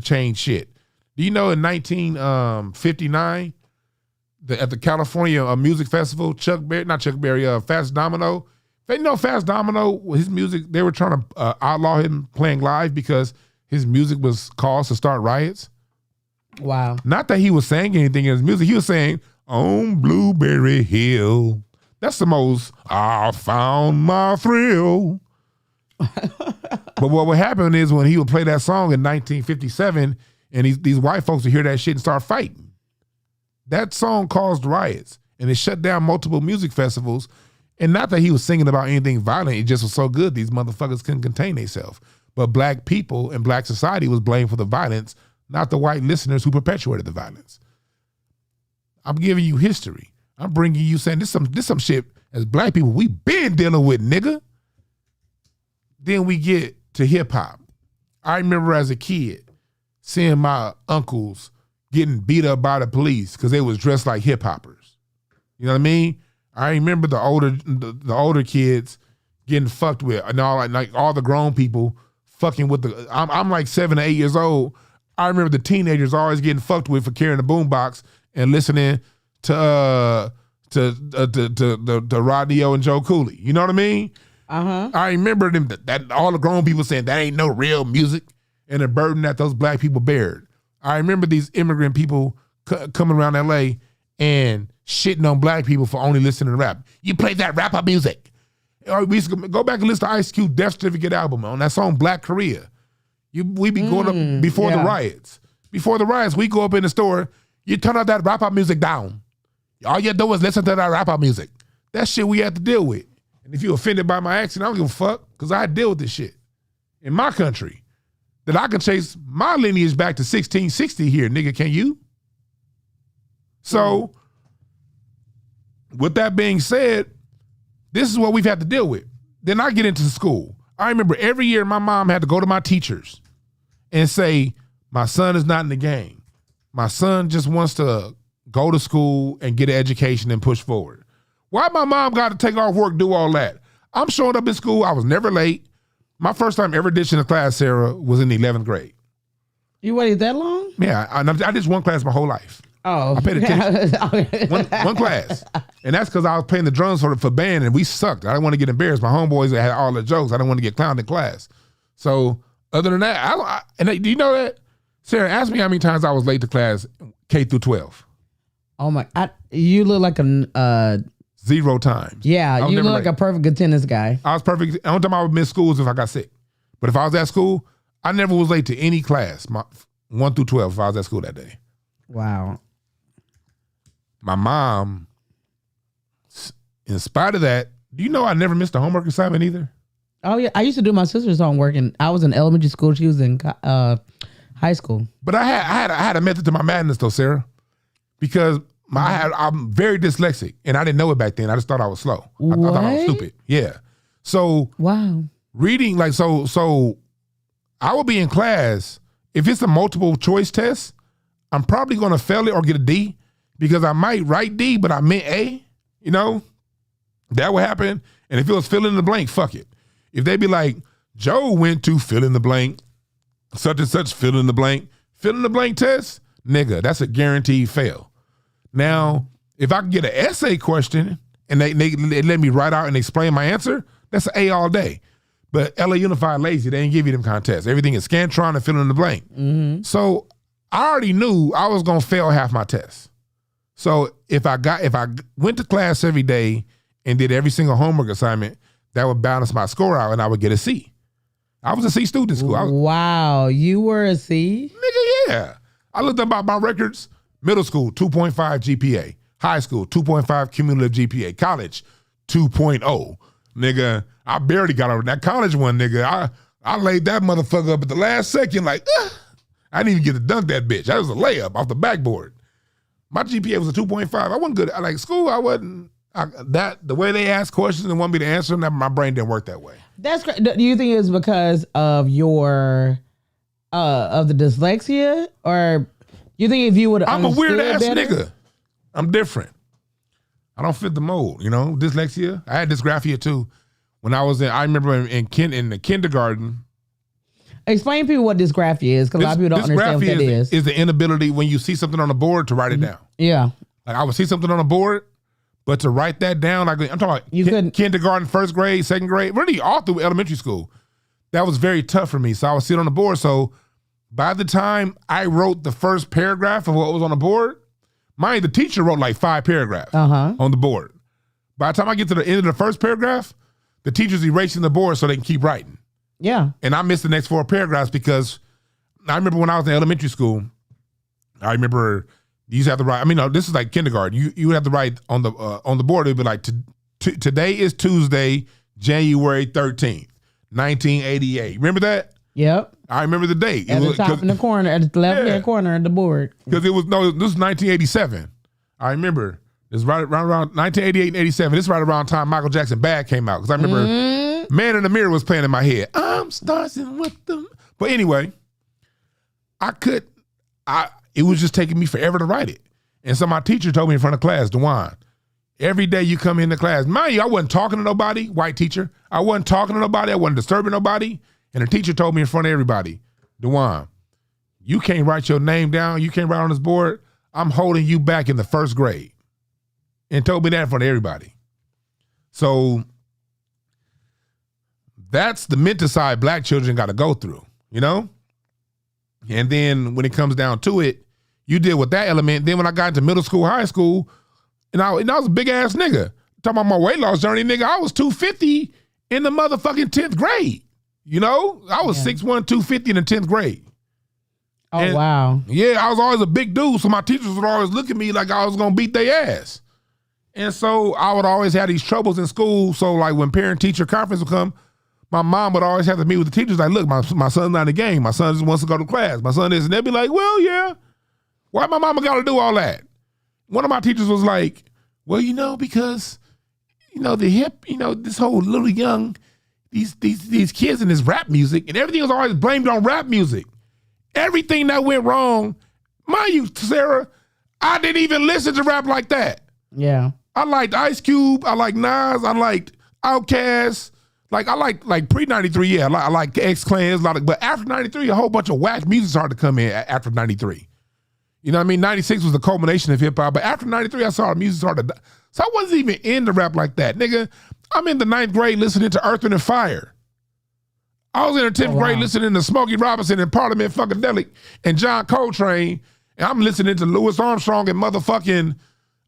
changed shit. Do you know in 1959, at the California Music Festival, Fats Domino. You know Fats Domino, his music, they were trying to outlaw him playing live because his music was caused to start riots. Wow. Not that he was saying anything in his music. He was saying, on Blueberry Hill. That's the most, I found my thrill. But what would happen is when he would play that song in 1957 and these white folks would hear that shit and start fighting. That song caused riots and it shut down multiple music festivals. And not that he was singing about anything violent, it just was so good these motherfuckers couldn't contain themselves. But black people and black society was blamed for the violence, not the white listeners who perpetuated the violence. I'm giving you history. I'm bringing you saying this some shit as black people we been dealing with, nigga. Then we get to hip hop. I remember as a kid seeing my uncles getting beat up by the police because they was dressed like hip hoppers. You know what I mean? I remember the older kids getting fucked with, and all the grown people fucking with the. I'm like 7 or 8 years old. I remember the teenagers always getting fucked with for carrying a boombox and listening to Rodney O and Joe Cooley. You know what I mean? I remember them that all the grown people saying that ain't no real music and the burden that those black people bared. I remember these immigrant people coming around LA and shitting on black people for only listening to rap. You play that rapper music. Or we used to go back and listen to Ice Cube Death Certificate album on that song Black Korea. We be going up before the riots. Before the riots, we go up in the store, you turn out that rap music down. All you do is listen to that rap music. That shit we had to deal with. And if you offended by my accent, I don't give a fuck, because I deal with this shit in my country. That I can chase my lineage back to 1660 here, nigga, can you? So, with that being said, this is what we've had to deal with. Then I get into school. I remember every year my mom had to go to my teachers and say, my son is not in the game. My son just wants to go to school and get an education and push forward. Why my mom got to take off work, do all that? I'm showing up in school. I was never late. My first time ever ditching a class, Sarah, was in the 11th grade. You waited that long? Yeah, I ditched one class my whole life. Oh. I paid attention. one class. And that's because I was playing the drums for band and we sucked. I didn't want to get embarrassed. My homeboys had all the jokes. I didn't want to get clowned in class. So other than that, do you know that? Sarah, ask me how many times I was late to class K through 12. Oh my, you look like a... 0 times. Yeah, you look like a perfect attendance guy. I was perfect. The only time I would miss school is if I got sick. But if I was at school, I never was late to any class, 1 through 12, if I was at school that day. Wow. My mom, in spite of that, do you know I never missed a homework assignment either? Oh yeah, I used to do my sister's homework, and I was in elementary school. She was in high school. But I had a method to my madness though, Sarah, because I'm very dyslexic, and I didn't know it back then. I just thought I was slow. I thought I was stupid. Yeah. So reading so I will be in class. If it's a multiple choice test, I'm probably going to fail it or get a D because I might write D, but I meant A. You know, that would happen. And if it was fill in the blank, fuck it. If they be like, Joe went to fill in the blank, such and such fill in the blank test, nigga, that's a guaranteed fail. Now, if I can get an essay question and they let me write out and explain my answer, that's an A all day. But LA Unified lazy, they ain't give you them contests. Everything is Scantron and fill in the blank. Mm-hmm. So I already knew I was gonna fail half my tests. So if I went to class every day and did every single homework assignment, that would balance my score out and I would get a C. I was a C student in school. Wow, you were a C? Nigga, yeah. I looked up my records. Middle school, 2.5 GPA. High school, 2.5 cumulative GPA. College, 2.0. Nigga, I barely got over that college one, nigga. I laid that motherfucker up at the last second like, I didn't even get to dunk that bitch. That was a layup off the backboard. My GPA was a 2.5. I wasn't good. Like school, I wasn't. The way they ask questions and want me to answer them, my brain didn't work that way. That's great. Do you think it's because of your, of the dyslexia, or... You think if you would have I'm a weird ass nigga. I'm different. I don't fit the mold, you know? Dyslexia. I had dysgraphia too. When I was I remember in the kindergarten. Explain to people what dysgraphia is, because a lot of people don't understand what that is. Is the inability when you see something on the board to write it down. Yeah. Like I would see something on the board, but to write that down, like I'm talking about kindergarten, first grade, second grade, really all through elementary school. That was very tough for me. So I would sit on the board. So By the time I wrote the first paragraph of what was on the board, the teacher wrote like 5 paragraphs on the board. By the time I get to the end of the first paragraph, the teacher's erasing the board so they can keep writing. Yeah. And I missed the next 4 paragraphs because I remember when I was in elementary school, I remember you used to have to write. I mean, no, this is like kindergarten. You would have to write on the board. It would be like, today is Tuesday, January 13th, 1988. Remember that? Yep. I remember the date. At the top in the corner, at the left-hand corner of the board. Because this was 1987. I remember. It's right around 1988 and 87. This is right around the time Michael Jackson Bad came out. Because I remember Man in the Mirror was playing in my head. I'm starting with them. But anyway, it was just taking me forever to write it. And so my teacher told me in front of class, Dwann, every day you come into class, mind you, I wasn't talking to nobody, white teacher. I wasn't talking to nobody. I wasn't disturbing nobody. And the teacher told me in front of everybody, Dwann, you can't write your name down. You can't write on this board. I'm holding you back in the 1st grade. And told me that in front of everybody. So that's the mental side black children got to go through, you know? And then when it comes down to it, you deal with that element. Then when I got into middle school, high school, and I was a big ass nigga. Talking about my weight loss journey, nigga, I was 250 in the motherfucking 10th grade. You know? I was 6'1", 250 in the 10th grade. Oh, and, wow. Yeah, I was always a big dude, so my teachers would always look at me like I was going to beat their ass. And so I would always have these troubles in school. So like when parent-teacher conference would come, my mom would always have to meet with the teachers like, look, my son's not in the game. My son just wants to go to class. My son is. And they'd be like, well, yeah. Why my mama got to do all that? One of my teachers was like, well, because, the hip, this whole little young, these kids in this rap music, and everything was always blamed on rap music. Everything that went wrong, mind you, Sarah, I didn't even listen to rap like that. Yeah. I liked Ice Cube. I liked Nas. I liked Outkast. I like pre-93, yeah. I like X-Clan. But after 93, a whole bunch of whack music started to come in after 93. You know what I mean? 96 was the culmination of hip-hop. But after 93, I saw the music started. So I wasn't even into rap like that. Nigga, I'm in the 9th grade listening to Earth, Wind & Fire. I was in the 10th grade listening to Smokey Robinson and Parliament Funkadelic and John Coltrane. And I'm listening to Louis Armstrong and motherfucking...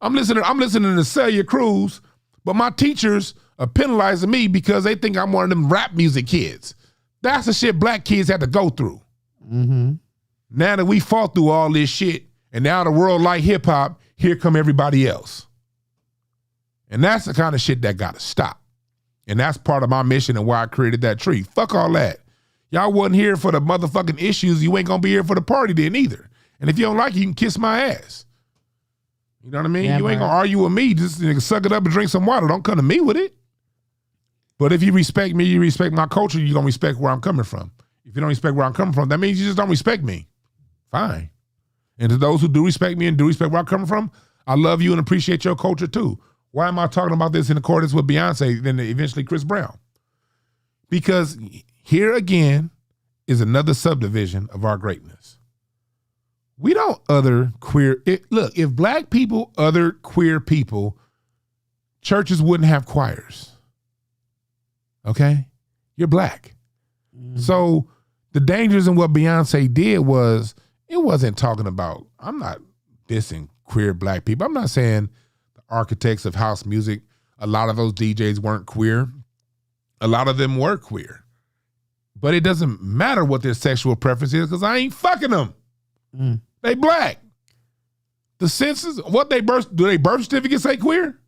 I'm listening to Celia Cruz, but my teachers are penalizing me because they think I'm one of them rap music kids. That's the shit black kids had to go through. Mm-hmm. Now that we fought through all this shit, and now the world like hip hop, here come everybody else. And that's the kind of shit that gotta stop. And that's part of my mission and why I created that tree. Fuck all that. Y'all wasn't here for the motherfucking issues. You ain't gonna be here for the party then either. And if you don't like it, you can kiss my ass. You know what I mean? Yeah, you ain't gonna argue with me. Just suck it up and drink some water. Don't come to me with it. But if you respect me, you respect my culture, you're gonna respect where I'm coming from. If you don't respect where I'm coming from, that means you just don't respect me. Fine. And to those who do respect me and do respect where I'm coming from, I love you and appreciate your culture too. Why am I talking about this in accordance with Beyonce and eventually Chris Brown? Because here again is another subdivision of our greatness. We don't other queer. Look, if black people other queer people, churches wouldn't have choirs. Okay? You're black. Mm-hmm. So the dangers in what Beyonce did was, it wasn't talking about, I'm not dissing queer black people. I'm not saying the architects of house music, a lot of those DJs weren't queer. A lot of them were queer. But it doesn't matter what their sexual preference is because I ain't fucking them. Mm. They black. The census, do they birth certificate say queer?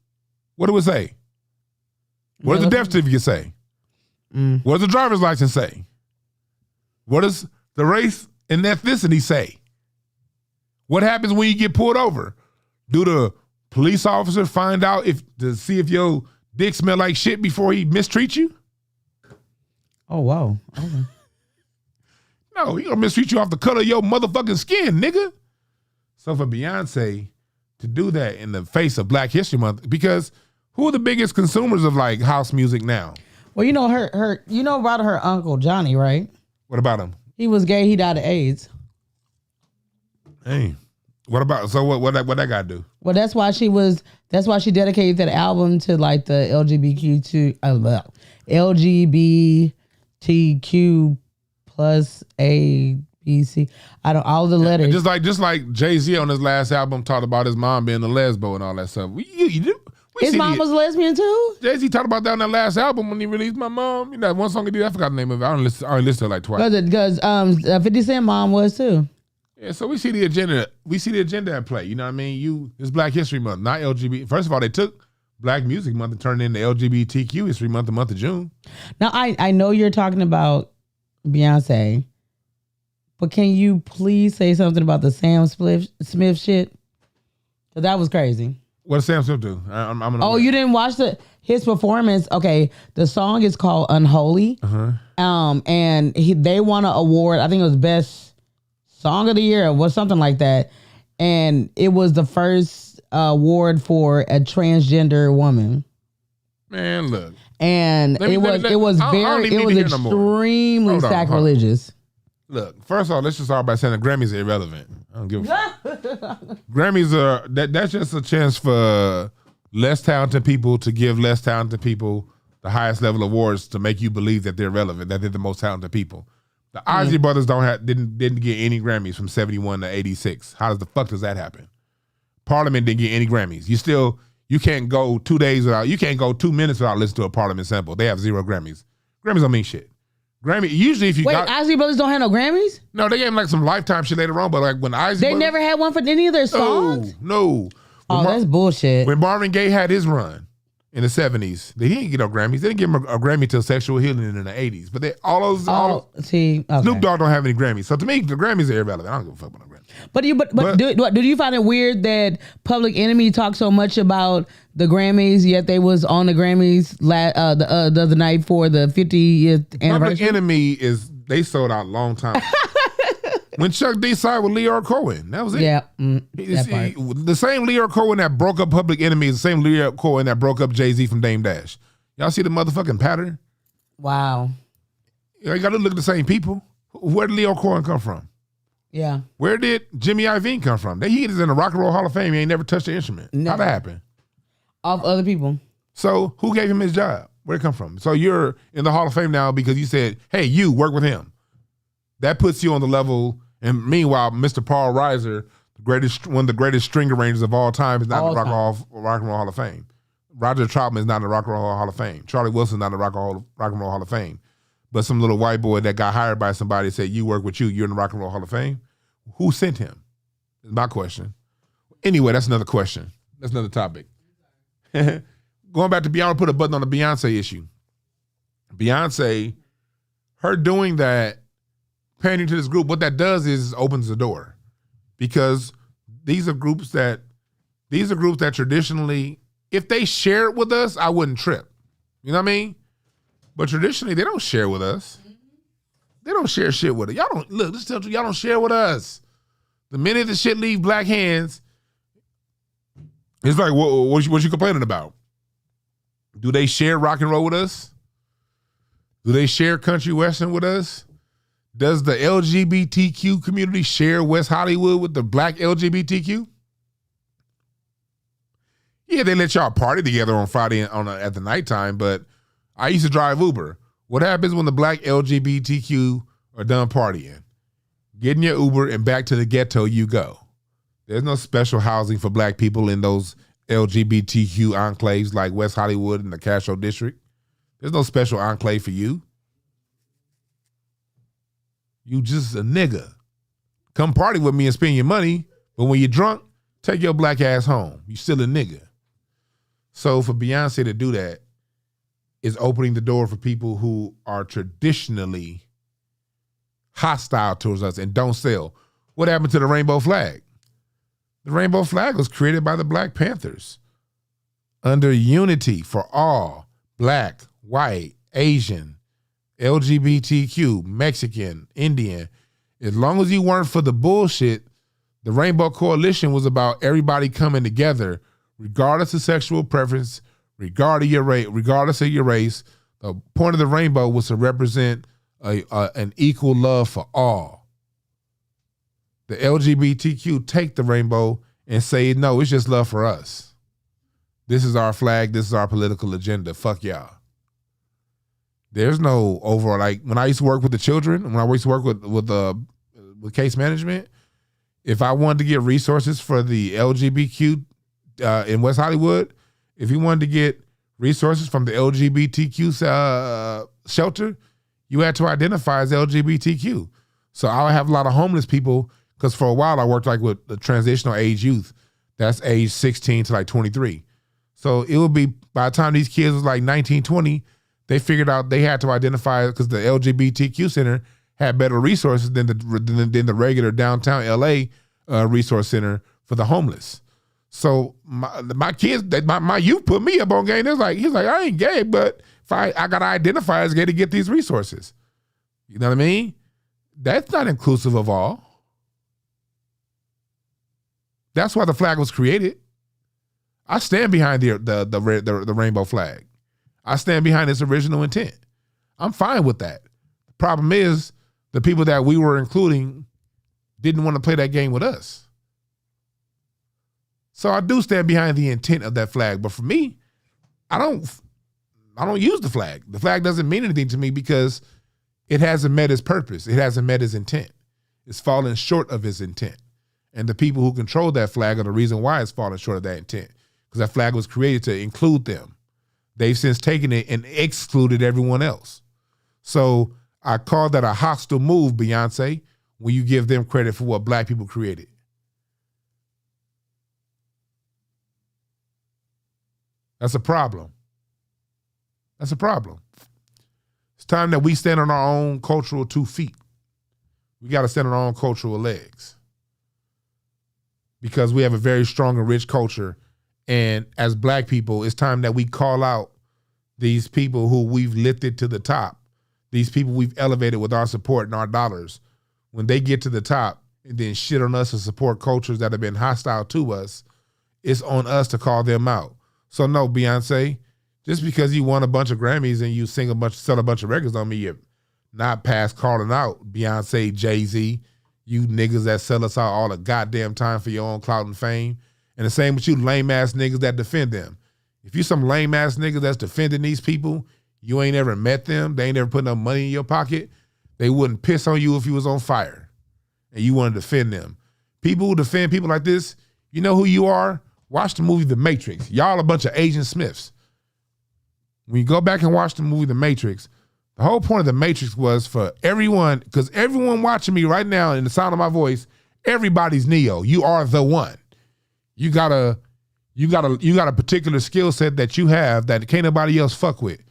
What do it say? What does the death certificate say? Mm. What does the driver's license say? What does the race and ethnicity say? What happens when you get pulled over? Do the police officer find out to see if your dick smell like shit before he mistreats you? Oh, wow. Okay. No, he gonna mistreat you off the color of your motherfucking skin, nigga. So for Beyonce to do that in the face of Black History Month, because who are the biggest consumers of like house music now? Well, you know about her uncle Johnny, right? What about him? He was gay. He died of AIDS. Hey, what about what that got to do? Well, that's why she dedicated that album to like the LGBTQ plus A PC. I don't all the letters. Just like Jay-Z on his last album talked about his mom being a lesbo and all that stuff. His mom was a lesbian too? Jay-Z talked about that on that last album when he released My Mom. You know, one song he did, I forgot the name of it. I only listened to it like twice. Because 50 Cent mom was too. Yeah, so we see the agenda. We see the agenda at play. You know what I mean? It's Black History Month, not LGBT. First of all, they took Black Music Month and turned it into LGBTQ History Month, the month of June. Now, I know you're talking about Beyonce, but can you please say something about the Sam Smith shit? Because that was crazy. What does Sam Smith do? You didn't watch his performance? Okay, the song is called Unholy. And they won an award. I think it was Best Song of the Year or something like that. And it was the first award for a transgender woman. Man, look. And it was extremely sacrilegious. Look, first of all, let's just start by saying the Grammys are irrelevant. I don't give a fuck. Grammys are that's just a chance for less talented people to give less talented people the highest level awards to make you believe that they're relevant, that they're the most talented people. The Ozzy brothers didn't get any Grammys from 71 to 86. How the fuck does that happen? Parliament didn't get any Grammys. You can't go 2 days without, you can't go 2 minutes without listening to a Parliament sample. They have 0 Grammys. Grammys don't mean shit. Usually if you Ozzy Brothers don't have no Grammys? No, they gave them like some Lifetime shit later on, but like when Ozzy They never had one for any of their songs? No. That's bullshit. When Marvin Gaye had his run in the 70s, he didn't get no Grammys. They didn't give him a Grammy till Sexual Healing in the 80s. But okay. Snoop Dogg don't have any Grammys. So to me, the Grammys are irrelevant. I don't give a fuck about no Grammys. But do you find it weird that Public Enemy talked so much about the Grammys, yet they was on the Grammys the other night for the 50th anniversary? Public Enemy they sold out a long time. When Chuck D signed with Leor Cohen, that was it. Yeah, the same Leor Cohen that broke up Public Enemy is the same Leor Cohen that broke up Jay-Z from Dame Dash. Y'all see the motherfucking pattern? Wow. You got to look at the same people. Where did Leor Cohen come from? Yeah. Where did Jimmy Iovine come from? He is in the Rock and Roll Hall of Fame. He ain't never touched an instrument. Never. How'd that happen? Off other people. So who gave him his job? Where'd it come from? So you're in the Hall of Fame now because you said, hey, you work with him. That puts you on the level. And meanwhile, Mr. Paul Reiser, one of the greatest string arrangers of all time, is not in the Rock and Roll Hall of Fame. Roger Troutman is not in the Rock and Roll Hall of Fame. Charlie Wilson is not in the Rock and Roll Hall of Fame. But some little white boy that got hired by somebody said, you work with you're in the Rock and Roll Hall of Fame. Who sent him? Is my question. Anyway, that's another question. That's another topic. Going back to Beyonce, put a button on the Beyonce issue. Beyonce, her doing that, pandering to this group, what that does is opens the door. Because these are groups that traditionally, if they share it with us, I wouldn't trip. You know what I mean? But traditionally, they don't share with us. They don't share shit with us. Y'all don't, look, let's tell you, y'all don't share with us. The minute the shit leave black hands, it's like, what you complaining about? Do they share rock and roll with us? Do they share country western with us? Does the LGBTQ community share West Hollywood with the black LGBTQ? Yeah, they let y'all party together on Friday at the nighttime, but I used to drive Uber. What happens when the black LGBTQ are done partying? Get in your Uber and back to the ghetto you go. There's no special housing for black people in those LGBTQ enclaves like West Hollywood and the Castro District. There's no special enclave for you. You just a nigga. Come party with me and spend your money, but when you're drunk, take your black ass home. You still a nigga. So for Beyonce to do that is opening the door for people who are traditionally hostile towards us and don't sell. What happened to the rainbow flag? The rainbow flag was created by the Black Panthers under unity for all, black, white, Asian, LGBTQ, Mexican, Indian. As long as you weren't for the bullshit, the Rainbow Coalition was about everybody coming together, regardless of sexual preference, regardless of your race. The point of the rainbow was to represent an equal love for all. The LGBTQ take the rainbow and say, no, it's just love for us. This is our flag. This is our political agenda. Fuck y'all. There's no overall, like when I used to work with the children, when I used to work with with case management. If I wanted to get resources for the LGBTQ in West Hollywood, if you wanted to get resources from the LGBTQ shelter, you had to identify as LGBTQ. So I have a lot of homeless people because for a while I worked like with the transitional age youth. That's age 16 to like 23. So it would be by the time these kids was like 19, 20, they figured out they had to identify because the LGBTQ center had better resources than the regular downtown LA resource center for the homeless. So my kids, my youth put me up on game. He's like, I ain't gay, but if I gotta identify as gay to get these resources. You know what I mean? That's not inclusive of all. That's why the flag was created. I stand behind the rainbow flag. I stand behind its original intent. I'm fine with that. The problem is the people that we were including didn't want to play that game with us. So I do stand behind the intent of that flag. But for me, I don't use the flag. The flag doesn't mean anything to me because it hasn't met its purpose. It hasn't met its intent. It's fallen short of its intent. And the people who control that flag are the reason why it's fallen short of that intent. Because that flag was created to include them. They've since taken it and excluded everyone else. So I call that a hostile move, Beyonce, when you give them credit for what black people created. That's a problem. That's a problem. It's time that we stand on our own cultural 2 feet. We got to stand on our own cultural legs. Because we have a very strong and rich culture. And as black people, it's time that we call out these people who we've lifted to the top, these people we've elevated with our support and our dollars. When they get to the top and then shit on us and support cultures that have been hostile to us, it's on us to call them out. So no, Beyonce, just because you won a bunch of Grammys and you sell a bunch of records on me, you're not past calling out Beyonce, Jay-Z, you niggas that sell us out all the goddamn time for your own clout and fame. And the same with you lame ass niggas that defend them. If you some lame ass niggas that's defending these people, you ain't ever met them, they ain't ever put no money in your pocket, they wouldn't piss on you if you was on fire and you want to defend them. People who defend people like this, you know who you are? Watch the movie The Matrix. Y'all a bunch of Agent Smiths. When you go back and watch the movie The Matrix, the whole point of The Matrix was for everyone, because everyone watching me right now in the sound of my voice, everybody's Neo. You are the one. You got a particular skill set that you have that can't nobody else fuck with.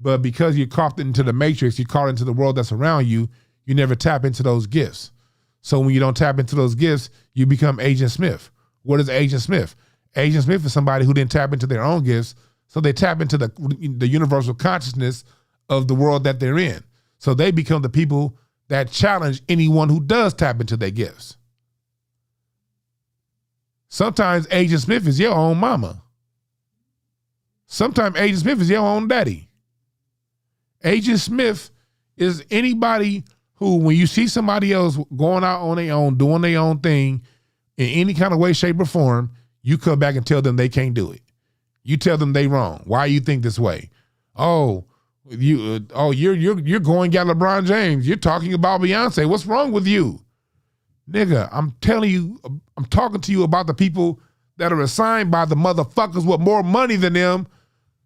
But because you're caught into the Matrix, you're caught into the world that's around you, you never tap into those gifts. So when you don't tap into those gifts, you become Agent Smith. What is Agent Smith? Agent Smith is somebody who didn't tap into their own gifts, so they tap into the universal consciousness of the world that they're in. So they become the people that challenge anyone who does tap into their gifts. Sometimes Agent Smith is your own mama. Sometimes Agent Smith is your own daddy. Agent Smith is anybody who, when you see somebody else going out on their own, doing their own thing in any kind of way, shape, or form, you come back and tell them they can't do it. You tell them they wrong. Why you think this way? You're going at LeBron James. You're talking about Beyonce. What's wrong with you? Nigga, I'm telling you, I'm talking to you about the people that are assigned by the motherfuckers with more money than them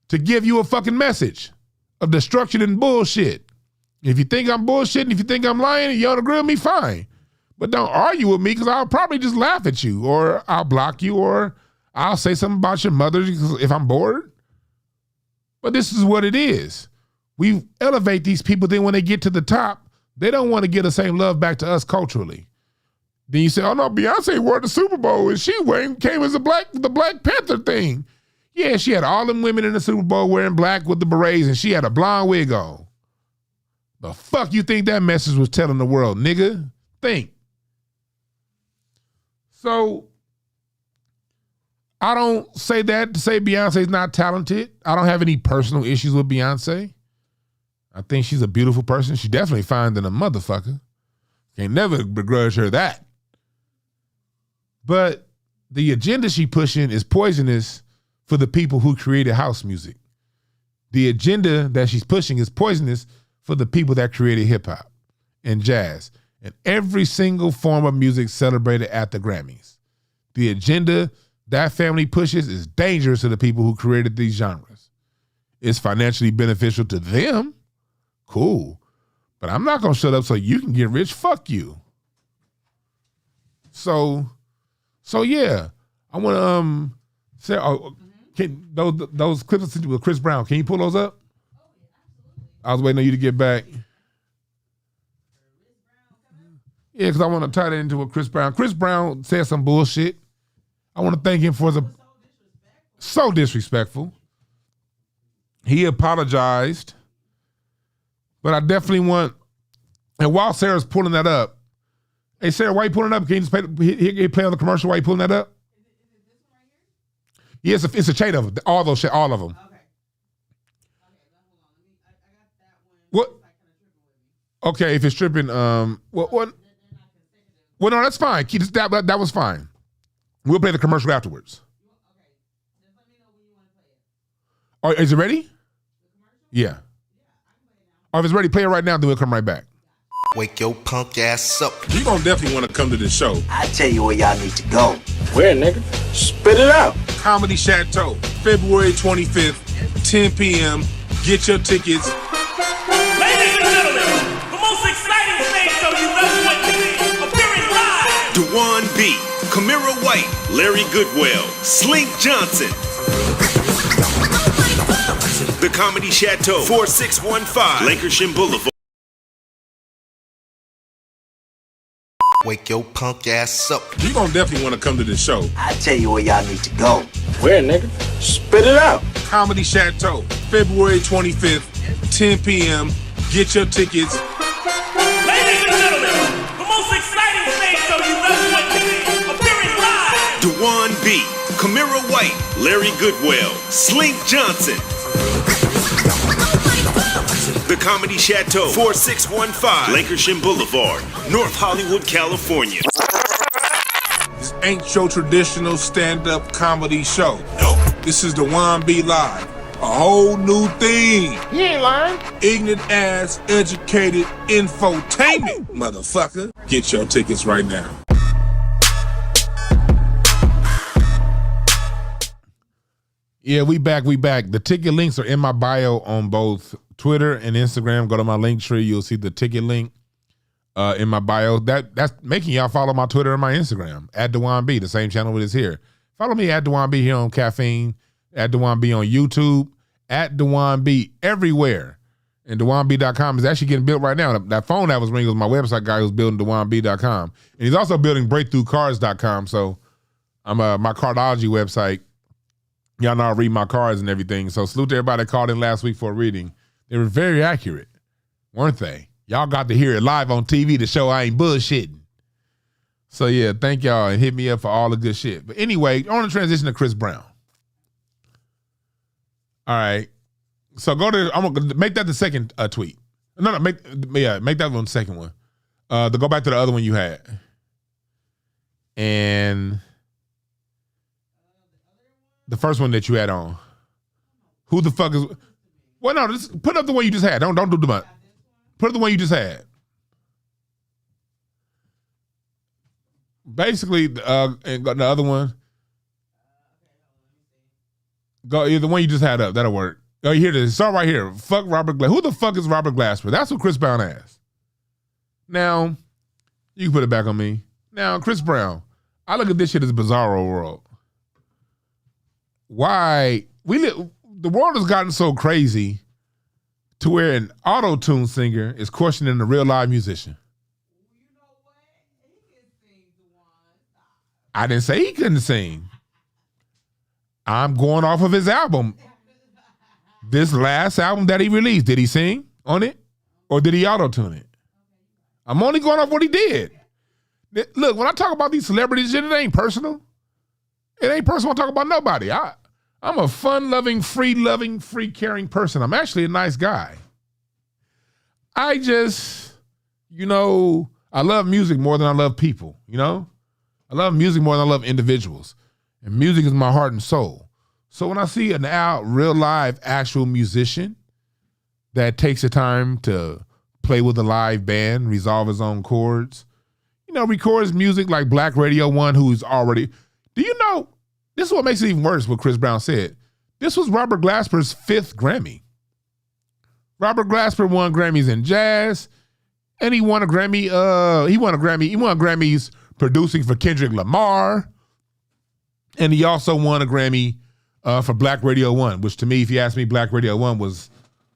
to give you a fucking message of destruction and bullshit. If you think I'm bullshitting, if you think I'm lying, and you don't agree with me, fine. But don't argue with me because I'll probably just laugh at you, or I'll block you, or I'll say something about your mother if I'm bored. But this is what it is. We elevate these people, then when they get to the top, they don't want to give the same love back to us culturally. Then you say, oh no, Beyonce wore the Super Bowl and she came as the Black Panther thing. Yeah, she had all them women in the Super Bowl wearing black with the berets and she had a blonde wig on. The fuck you think that message was telling the world, nigga? Think. So, I don't say that to say Beyonce's not talented. I don't have any personal issues with Beyonce. I think she's a beautiful person. She's definitely fine than a motherfucker. Can't never begrudge her that. But the agenda she pushing is poisonous for the people who created house music. The agenda that she's pushing is poisonous for the people that created hip hop and jazz and every single form of music celebrated at the Grammys. The agenda that family pushes is dangerous to the people who created these genres. It's financially beneficial to them. Cool. But I'm not going to shut up so you can get rich. Fuck you. So yeah. I want to say, can those clips with Chris Brown, can you pull those up? I was waiting on you to get back. Yeah, because I want to tie that into what Chris Brown. Chris Brown said some bullshit. I want to thank him for so disrespectful. He apologized, but I definitely want. And while Sarah's pulling that up, hey Sarah, why you pulling it up? Can you just play on the commercial while you pulling that up? Yes, it's a chain of them. All of them. Okay. What? Okay, if it's tripping, what? Well, no, that's fine. That was fine. We'll play the commercial afterwards. All right, is it ready? Yeah. Or if it's ready, play it right now, then we'll come right back. Wake your punk ass up. You gonna definitely want to come to the show. I tell you where y'all need to go. Where, nigga? Spit it out. Comedy Chateau, February 25th, 10 p.m. Get your tickets. Ladies and gentlemen, the most exciting stage show you've ever went to see, appearing live. Dwann B, Camira White, Larry Goodwell, Slink Johnson. The Comedy Chateau, 4615 Lancashire Boulevard. Wake your punk ass up. You gonna definitely want to come to the show. I tell you where y'all need to go. Where, nigga? Spit it out. Comedy Chateau, February 25th, 10 p.m. Get your tickets. Ladies and gentlemen, the most exciting stage show you've ever went to see, appearing live. Dwann B, Camira White, Larry Goodwell, Slink Johnson. The Comedy Chateau, 4615 Lancashire Boulevard, North Hollywood, California. This ain't your traditional stand-up comedy show. Nope. This is Dwann B Live. A whole new thing. You ain't lying. Ignorant ass, educated infotainment, motherfucker. Get your tickets right now. Yeah, we back. The ticket links are in my bio on both Twitter and Instagram. Go to my link tree. You'll see the ticket link in my bio. That's making y'all follow my Twitter and my Instagram at Dwann B, the same channel it is here. Follow me at Dwann B here on Caffeine, at Dwann B on YouTube, at Dwann B everywhere. And DwannB.com is actually getting built right now. That phone that was ringing was my website guy who's building DwannB.com. And he's also building BreakthroughCards.com. So I'm my cardology website. Y'all know I read my cards and everything. So salute to everybody that called in last week for a reading. They were very accurate, weren't they? Y'all got to hear it live on TV to show I ain't bullshitting. So yeah, thank y'all and hit me up for all the good shit. But anyway, on the transition to Chris Brown. All right. So I'm gonna make that the second tweet. No, make that one the second one. To go back to the other one you had. And the first one that you had on. Who the fuck is? Well, no, just put up the one you just had. Don't do the much. Put up the one you just had. Basically, and the other one. Go the one you just had up. That'll work. Oh, here it is. Start right here. Fuck Robert Glasper. Who the fuck is Robert Glasper? That's what Chris Brown asked. Now, you can put it back on me. Now, Chris Brown. I look at this shit as bizarro world. Why the world has gotten so crazy to where an auto-tune singer is questioning a real live musician. You know what? He can sing, Dwann. I didn't say he couldn't sing. I'm going off of his album. This last album that he released, did he sing on it? Or did he auto-tune it? I'm only going off what he did. Look, when I talk about these celebrities, it ain't personal. It ain't personal to talk about nobody. I'm a fun-loving, free-caring person. I'm actually a nice guy. I just, I love music more than I love people, I love music more than I love individuals. And music is my heart and soul. So when I see real live, actual musician that takes the time to play with a live band, resolve his own chords. Records music like Black Radio 1, who's already... Do you know, this is what makes it even worse, what Chris Brown said. This was Robert Glasper's 5th Grammy. Robert Glasper won Grammys in jazz, and he won a Grammy, he won Grammys producing for Kendrick Lamar, and he also won a Grammy for Black Radio 1, which to me, if you ask me, Black Radio 1 was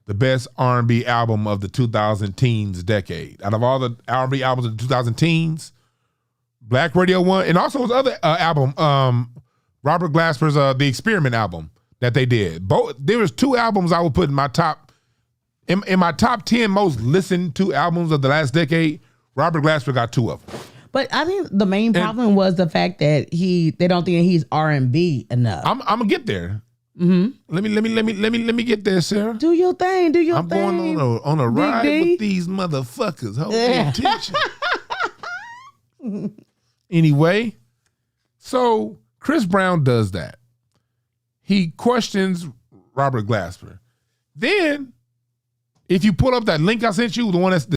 the best R&B album of the 2010s decade. Out of all the R&B albums of the 2010s, Black Radio 1, and also his other album, Robert Glasper's The Experiment album that they did. There was 2 albums I would put in my top 10 most listened to albums of the last decade. Robert Glasper got 2 of them. But I think the main problem was the fact that they don't think he's R&B enough. I'm gonna get there. Mm-hmm. Let me get there, Sarah. Do your thing. I'm going on a ride with these motherfuckers. Hold attention. Anyway, so Chris Brown does that. He questions Robert Glasper. Then, if you pull up that link I sent you, the one that's